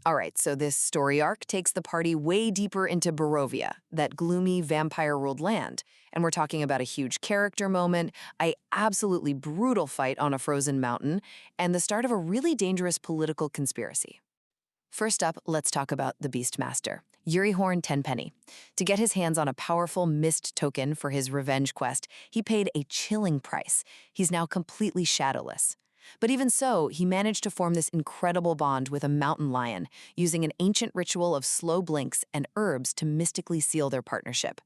All right, so this story arc takes the party way deeper into Barovia, that gloomy vampire-ruled land, and we're talking about a huge character moment, a absolutely brutal fight on a frozen mountain, and the start of a really dangerous political conspiracy. First up, let's talk about the Beastmaster, Eurihorn Tenpenny. To get his hands on a powerful mist token for his revenge quest, he paid a chilling price. He's now completely shadowless. But even so, he managed to form this incredible bond with a mountain lion, using an ancient ritual of slow blinks and herbs to mystically seal their partnership.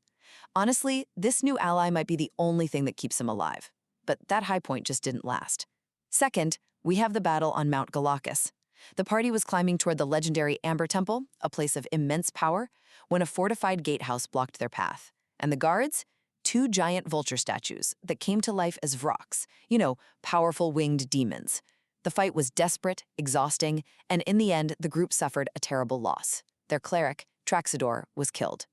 Honestly, this new ally might be the only thing that keeps him alive. But that high point just didn't last. Second, we have the battle on Mount Galacus. The party was climbing toward the legendary Amber Temple, a place of immense power, when a fortified gatehouse blocked their path. And the guards? 2 giant vulture statues that came to life as Vroks, powerful winged demons. The fight was desperate, exhausting, and in the end, the group suffered a terrible loss. Their cleric, Traxidor, was killed.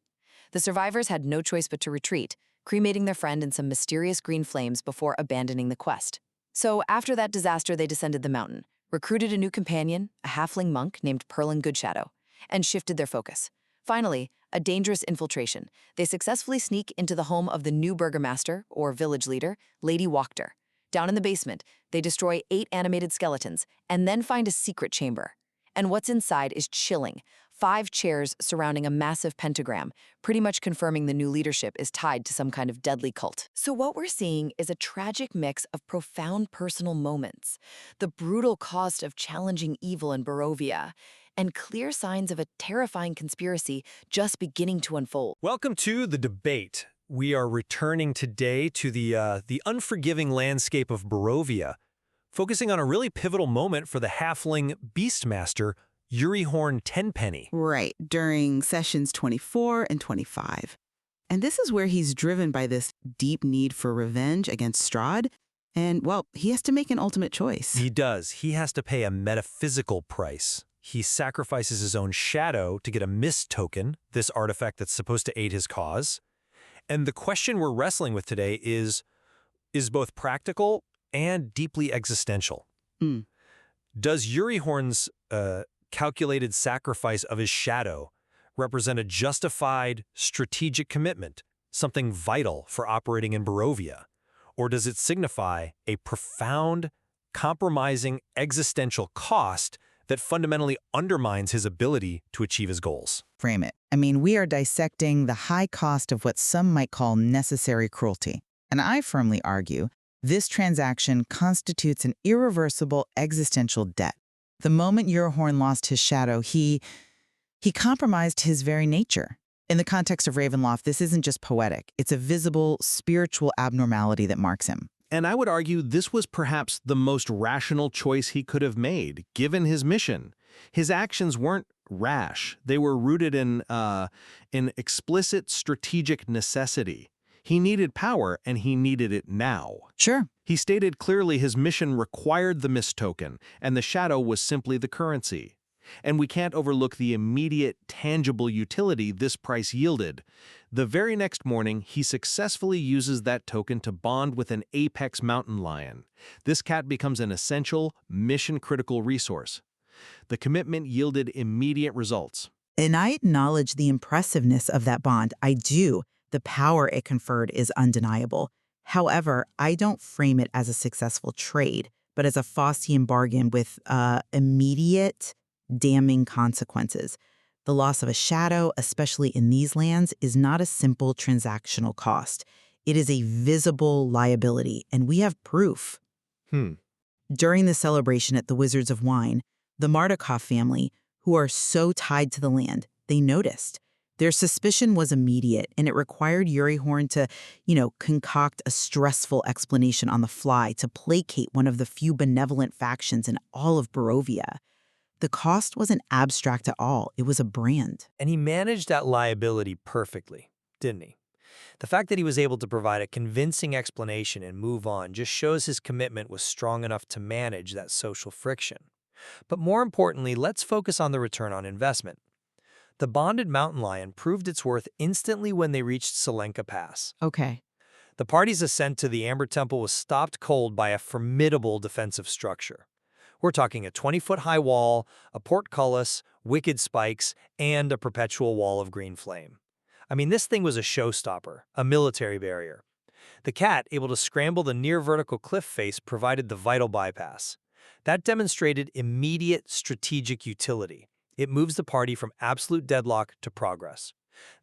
The survivors had no choice but to retreat, cremating their friend in some mysterious green flames before abandoning the quest. So after that disaster, they descended the mountain, recruited a new companion, a halfling monk named Perlin Goodshadow, and shifted their focus. Finally, a dangerous infiltration. They successfully sneak into the home of the new burgomaster, or village leader, Lady Wachter. Down in the basement, they destroy 8 animated skeletons and then find a secret chamber. And what's inside is chilling. 5 chairs surrounding a massive pentagram, pretty much confirming the new leadership is tied to some kind of deadly cult. So what we're seeing is a tragic mix of profound personal moments, the brutal cost of challenging evil in Barovia, and clear signs of a terrifying conspiracy just beginning to unfold. Welcome to The Debate. We are returning today to the unforgiving landscape of Barovia, focusing on a really pivotal moment for the halfling Beastmaster, Eurihorn Tenpenny. Right, during sessions 24 and 25. And this is where he's driven by this deep need for revenge against Strahd. And, well, he has to make an ultimate choice. He does. He has to pay a metaphysical price. He sacrifices his own shadow to get a mist token, this artifact that's supposed to aid his cause. And the question we're wrestling with today is both practical and deeply existential. Does Eurihorn's calculated sacrifice of his shadow represent a justified strategic commitment, something vital for operating in Barovia? Or does it signify a profound, compromising existential cost that fundamentally undermines his ability to achieve his goals? Frame it. I mean, we are dissecting the high cost of what some might call necessary cruelty. And I firmly argue this transaction constitutes an irreversible existential debt. The moment Eurihorn lost his shadow, he compromised his very nature. In the context of Ravenloft, this isn't just poetic. It's a visible, spiritual abnormality that marks him. And I would argue this was perhaps the most rational choice he could have made, given his mission. His actions weren't rash. They were rooted in explicit strategic necessity. He needed power, and he needed it now. Sure. He stated clearly his mission required the mist token, and the shadow was simply the currency. And we can't overlook the immediate, tangible utility this price yielded. The very next morning, he successfully uses that token to bond with an apex mountain lion. This cat becomes an essential, mission-critical resource. The commitment yielded immediate results. And I acknowledge the impressiveness of that bond. I do. The power it conferred is undeniable. However, I don't frame it as a successful trade, but as a Faustian bargain with immediate, damning consequences. The loss of a shadow, especially in these lands, is not a simple transactional cost. It is a visible liability, and we have proof. During the celebration at the Wizards of Wine, the Mardukov family, who are so tied to the land, they noticed. Their suspicion was immediate, and it required Horn to, concoct a stressful explanation on the fly to placate one of the few benevolent factions in all of Barovia. The cost wasn't abstract at all. It was a brand. And he managed that liability perfectly, didn't he? The fact that he was able to provide a convincing explanation and move on just shows his commitment was strong enough to manage that social friction. But more importantly, let's focus on the return on investment. The bonded mountain lion proved its worth instantly when they reached Selenka Pass. Okay. The party's ascent to the Amber Temple was stopped cold by a formidable defensive structure. We're talking a 20-foot-high wall, a portcullis, wicked spikes, and a perpetual wall of green flame. I mean, this thing was a showstopper, a military barrier. The cat, able to scramble the near-vertical cliff face, provided the vital bypass. That demonstrated immediate strategic utility. It moves the party from absolute deadlock to progress.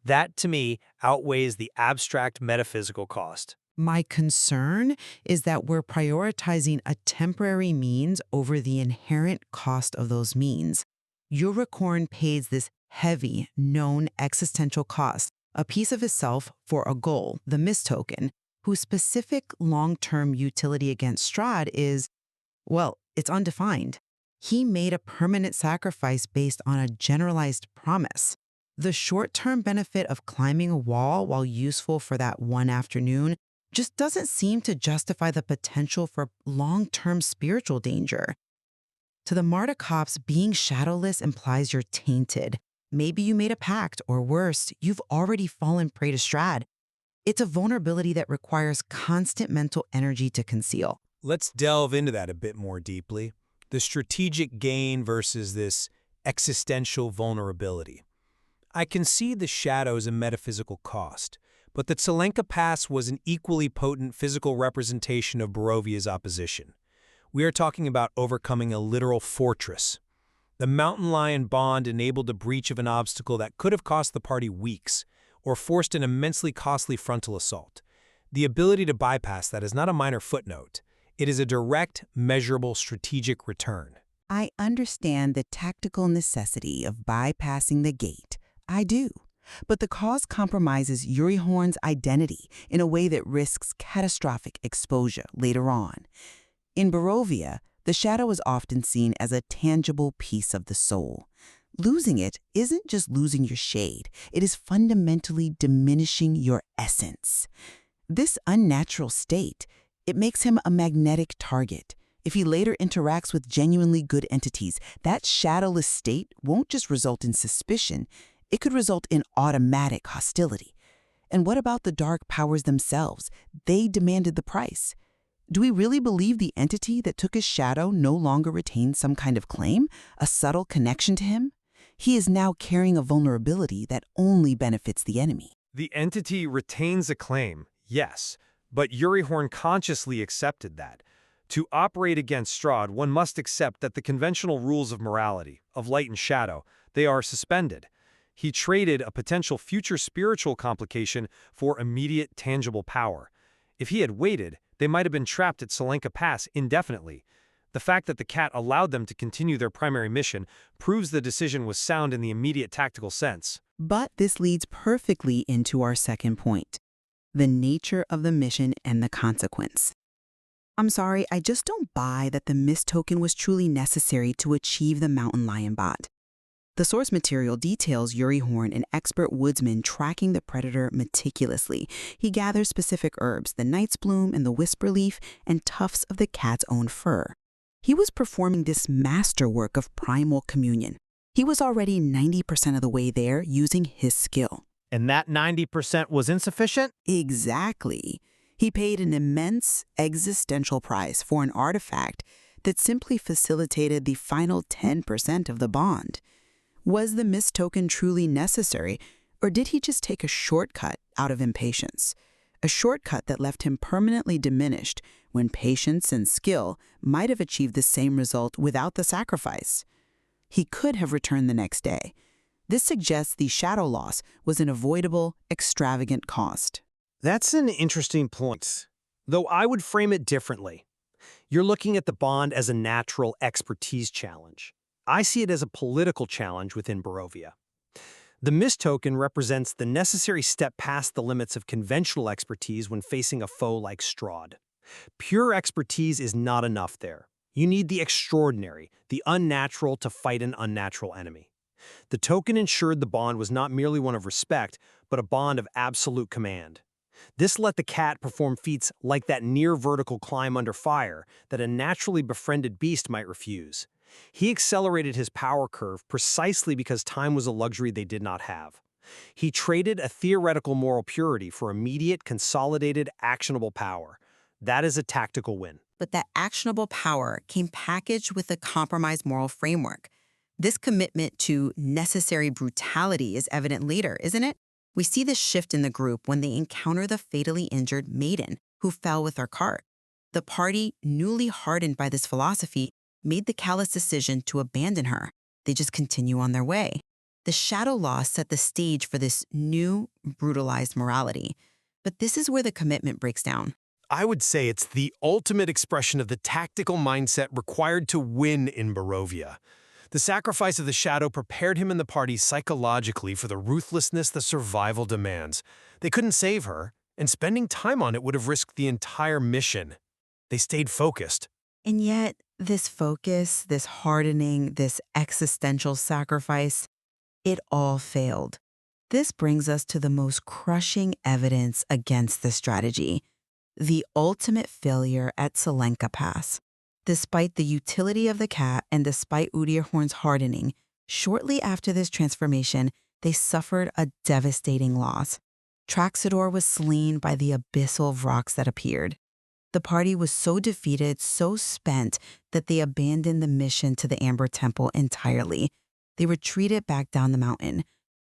That, to me, outweighs the abstract metaphysical cost. My concern is that we're prioritizing a temporary means over the inherent cost of those means. Uricorn pays this heavy, known existential cost, a piece of itself for a goal, the Mist Token, whose specific long-term utility against Strahd is, well, it's undefined. He made a permanent sacrifice based on a generalized promise. The short-term benefit of climbing a wall, while useful for that one afternoon, just doesn't seem to justify the potential for long-term spiritual danger. To the Mardukovs, being shadowless implies you're tainted. Maybe you made a pact, or worse, you've already fallen prey to Strahd. It's a vulnerability that requires constant mental energy to conceal. Let's delve into that a bit more deeply. The strategic gain versus this existential vulnerability. I concede the shadow is a metaphysical cost, but the Selenka Pass was an equally potent physical representation of Barovia's opposition. We are talking about overcoming a literal fortress. The mountain lion bond enabled the breach of an obstacle that could have cost the party weeks, or forced an immensely costly frontal assault. The ability to bypass that is not a minor footnote. It is a direct, measurable strategic return. I understand the tactical necessity of bypassing the gate. I do. But the cause compromises Horn's identity in a way that risks catastrophic exposure later on. In Barovia, the shadow is often seen as a tangible piece of the soul. Losing it isn't just losing your shade, it is fundamentally diminishing your essence. This unnatural state, it makes him a magnetic target. If he later interacts with genuinely good entities, that shadowless state won't just result in suspicion, it could result in automatic hostility. And what about the dark powers themselves? They demanded the price. Do we really believe the entity that took his shadow no longer retains some kind of claim, a subtle connection to him? He is now carrying a vulnerability that only benefits the enemy. The entity retains a claim, yes, but Horn consciously accepted that. To operate against Strahd, one must accept that the conventional rules of morality, of light and shadow, they are suspended. He traded a potential future spiritual complication for immediate tangible power. If he had waited, they might have been trapped at Selenka Pass indefinitely. The fact that the cat allowed them to continue their primary mission proves the decision was sound in the immediate tactical sense. But this leads perfectly into our second point, the nature of the mission and the consequence. I'm sorry, I just don't buy that the Mist Token was truly necessary to achieve the Mountain Lion bot. The source material details Horn, an expert woodsman, tracking the predator meticulously. He gathers specific herbs, the night's bloom and the whisper leaf, and tufts of the cat's own fur. He was performing this masterwork of primal communion, He was already 90% of the way there using his skill. And that 90% was insufficient? Exactly. He paid an immense existential price for an artifact that simply facilitated the final 10% of the bond. Was the mist token truly necessary, or did he just take a shortcut out of impatience? A shortcut that left him permanently diminished when patience and skill might have achieved the same result without the sacrifice. He could have returned the next day. This suggests the shadow loss was an avoidable, extravagant cost. That's an interesting point, though I would frame it differently. You're looking at the bond as a natural expertise challenge. I see it as a political challenge within Barovia. The mist token represents the necessary step past the limits of conventional expertise when facing a foe like Strahd. Pure expertise is not enough there. You need the extraordinary, the unnatural to fight an unnatural enemy. The token ensured the bond was not merely one of respect, but a bond of absolute command. This let the cat perform feats like that near-vertical climb under fire that a naturally befriended beast might refuse. He accelerated his power curve precisely because time was a luxury they did not have. He traded a theoretical moral purity for immediate, consolidated, actionable power. That is a tactical win. But that actionable power came packaged with a compromised moral framework. This commitment to necessary brutality is evident later, isn't it? We see this shift in the group when they encounter the fatally injured maiden who fell with her cart. The party, newly hardened by this philosophy, made the callous decision to abandon her. They just continue on their way. The shadow law set the stage for this new, brutalized morality. But this is where the commitment breaks down. I would say it's the ultimate expression of the tactical mindset required to win in Barovia. The sacrifice of the shadow prepared him and the party psychologically for the ruthlessness the survival demands. They couldn't save her, and spending time on it would have risked the entire mission. They stayed focused. And yet, this focus, this hardening, this existential sacrifice, it all failed. This brings us to the most crushing evidence against this strategy, the ultimate failure at Selenka Pass. Despite the utility of the cat and despite Udyrhorn's hardening, shortly after this transformation, they suffered a devastating loss. Traxador was slain by the abyssal Vrox that appeared. The party was so defeated, so spent, that they abandoned the mission to the Amber Temple entirely. They retreated back down the mountain.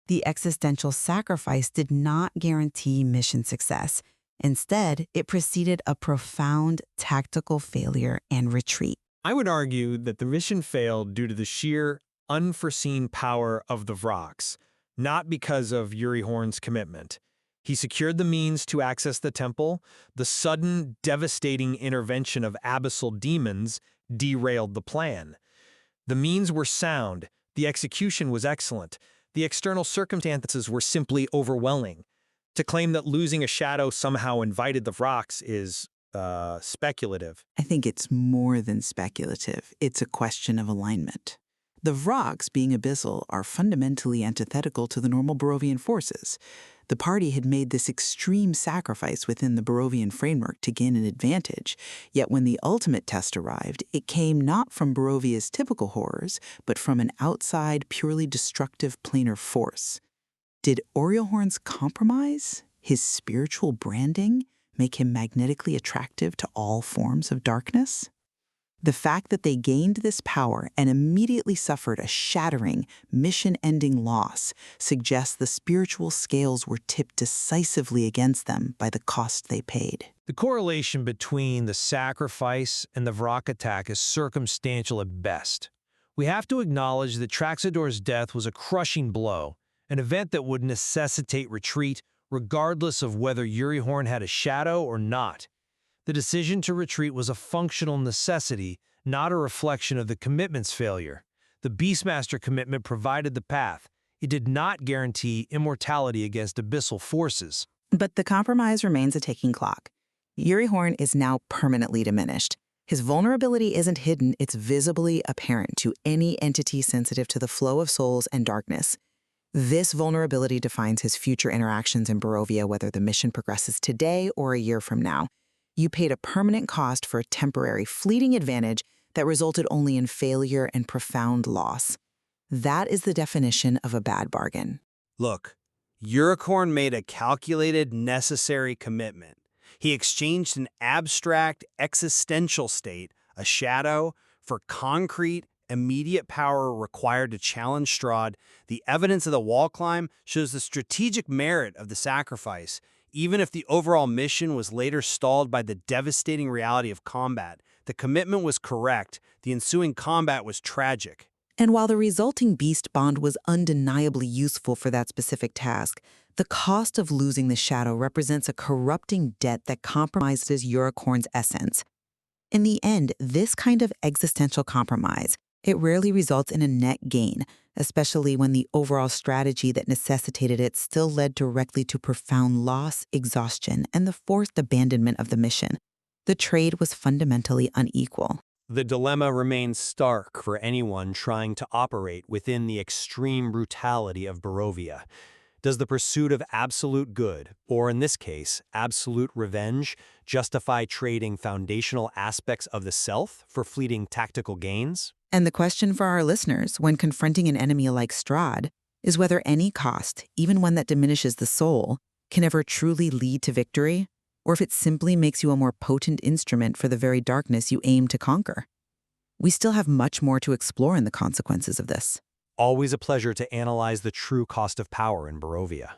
The existential sacrifice did not guarantee mission success. Instead, it preceded a profound tactical failure and retreat. I would argue that the mission failed due to the sheer, unforeseen power of the Vrox, not because of Udyrhorn's commitment. He secured the means to access the temple. The sudden, devastating intervention of abyssal demons derailed the plan. The means were sound. The execution was excellent. The external circumstances were simply overwhelming. To claim that losing a shadow somehow invited the Vrox is, speculative. I think it's more than speculative. It's a question of alignment. The Vrox, being abyssal, are fundamentally antithetical to the normal Barovian forces. The party had made this extreme sacrifice within the Barovian framework to gain an advantage, yet when the ultimate test arrived, it came not from Barovia's typical horrors, but from an outside, purely destructive planar force. Did Udyrhorn's compromise, his spiritual branding, make him magnetically attractive to all forms of darkness? The fact that they gained this power and immediately suffered a shattering, mission-ending loss suggests the spiritual scales were tipped decisively against them by the cost they paid. The correlation between the sacrifice and the Vrock attack is circumstantial at best. We have to acknowledge that Traxador's death was a crushing blow, an event that would necessitate retreat regardless of whether Udyrhorn had a shadow or not. The decision to retreat was a functional necessity, not a reflection of the commitment's failure. The Beastmaster commitment provided the path. It did not guarantee immortality against abyssal forces. But the compromise remains a ticking clock. Udyrhorn is now permanently diminished. His vulnerability isn't hidden, it's visibly apparent to any entity sensitive to the flow of souls and darkness. This vulnerability defines his future interactions in Barovia, whether the mission progresses today or a year from now. You paid a permanent cost for a temporary, fleeting advantage that resulted only in failure and profound loss. That is the definition of a bad bargain. Look, Uricorn made a calculated, necessary commitment. He exchanged an abstract, existential state, a shadow, for concrete, immediate power required to challenge Strahd. The evidence of the wall climb shows the strategic merit of the sacrifice, even if the overall mission was later stalled by the devastating reality of combat. The commitment was correct, the ensuing combat was tragic. And while the resulting beast bond was undeniably useful for that specific task, the cost of losing the shadow represents a corrupting debt that compromises Uricorn's essence. In the end, this kind of existential compromise, it rarely results in a net gain, especially when the overall strategy that necessitated it still led directly to profound loss, exhaustion, and the forced abandonment of the mission. The trade was fundamentally unequal. The dilemma remains stark for anyone trying to operate within the extreme brutality of Barovia. Does the pursuit of absolute good, or in this case, absolute revenge, justify trading foundational aspects of the self for fleeting tactical gains? And the question for our listeners, when confronting an enemy like Strahd, is whether any cost, even one that diminishes the soul, can ever truly lead to victory, or if it simply makes you a more potent instrument for the very darkness you aim to conquer. We still have much more to explore in the consequences of this. Always a pleasure to analyze the true cost of power in Barovia.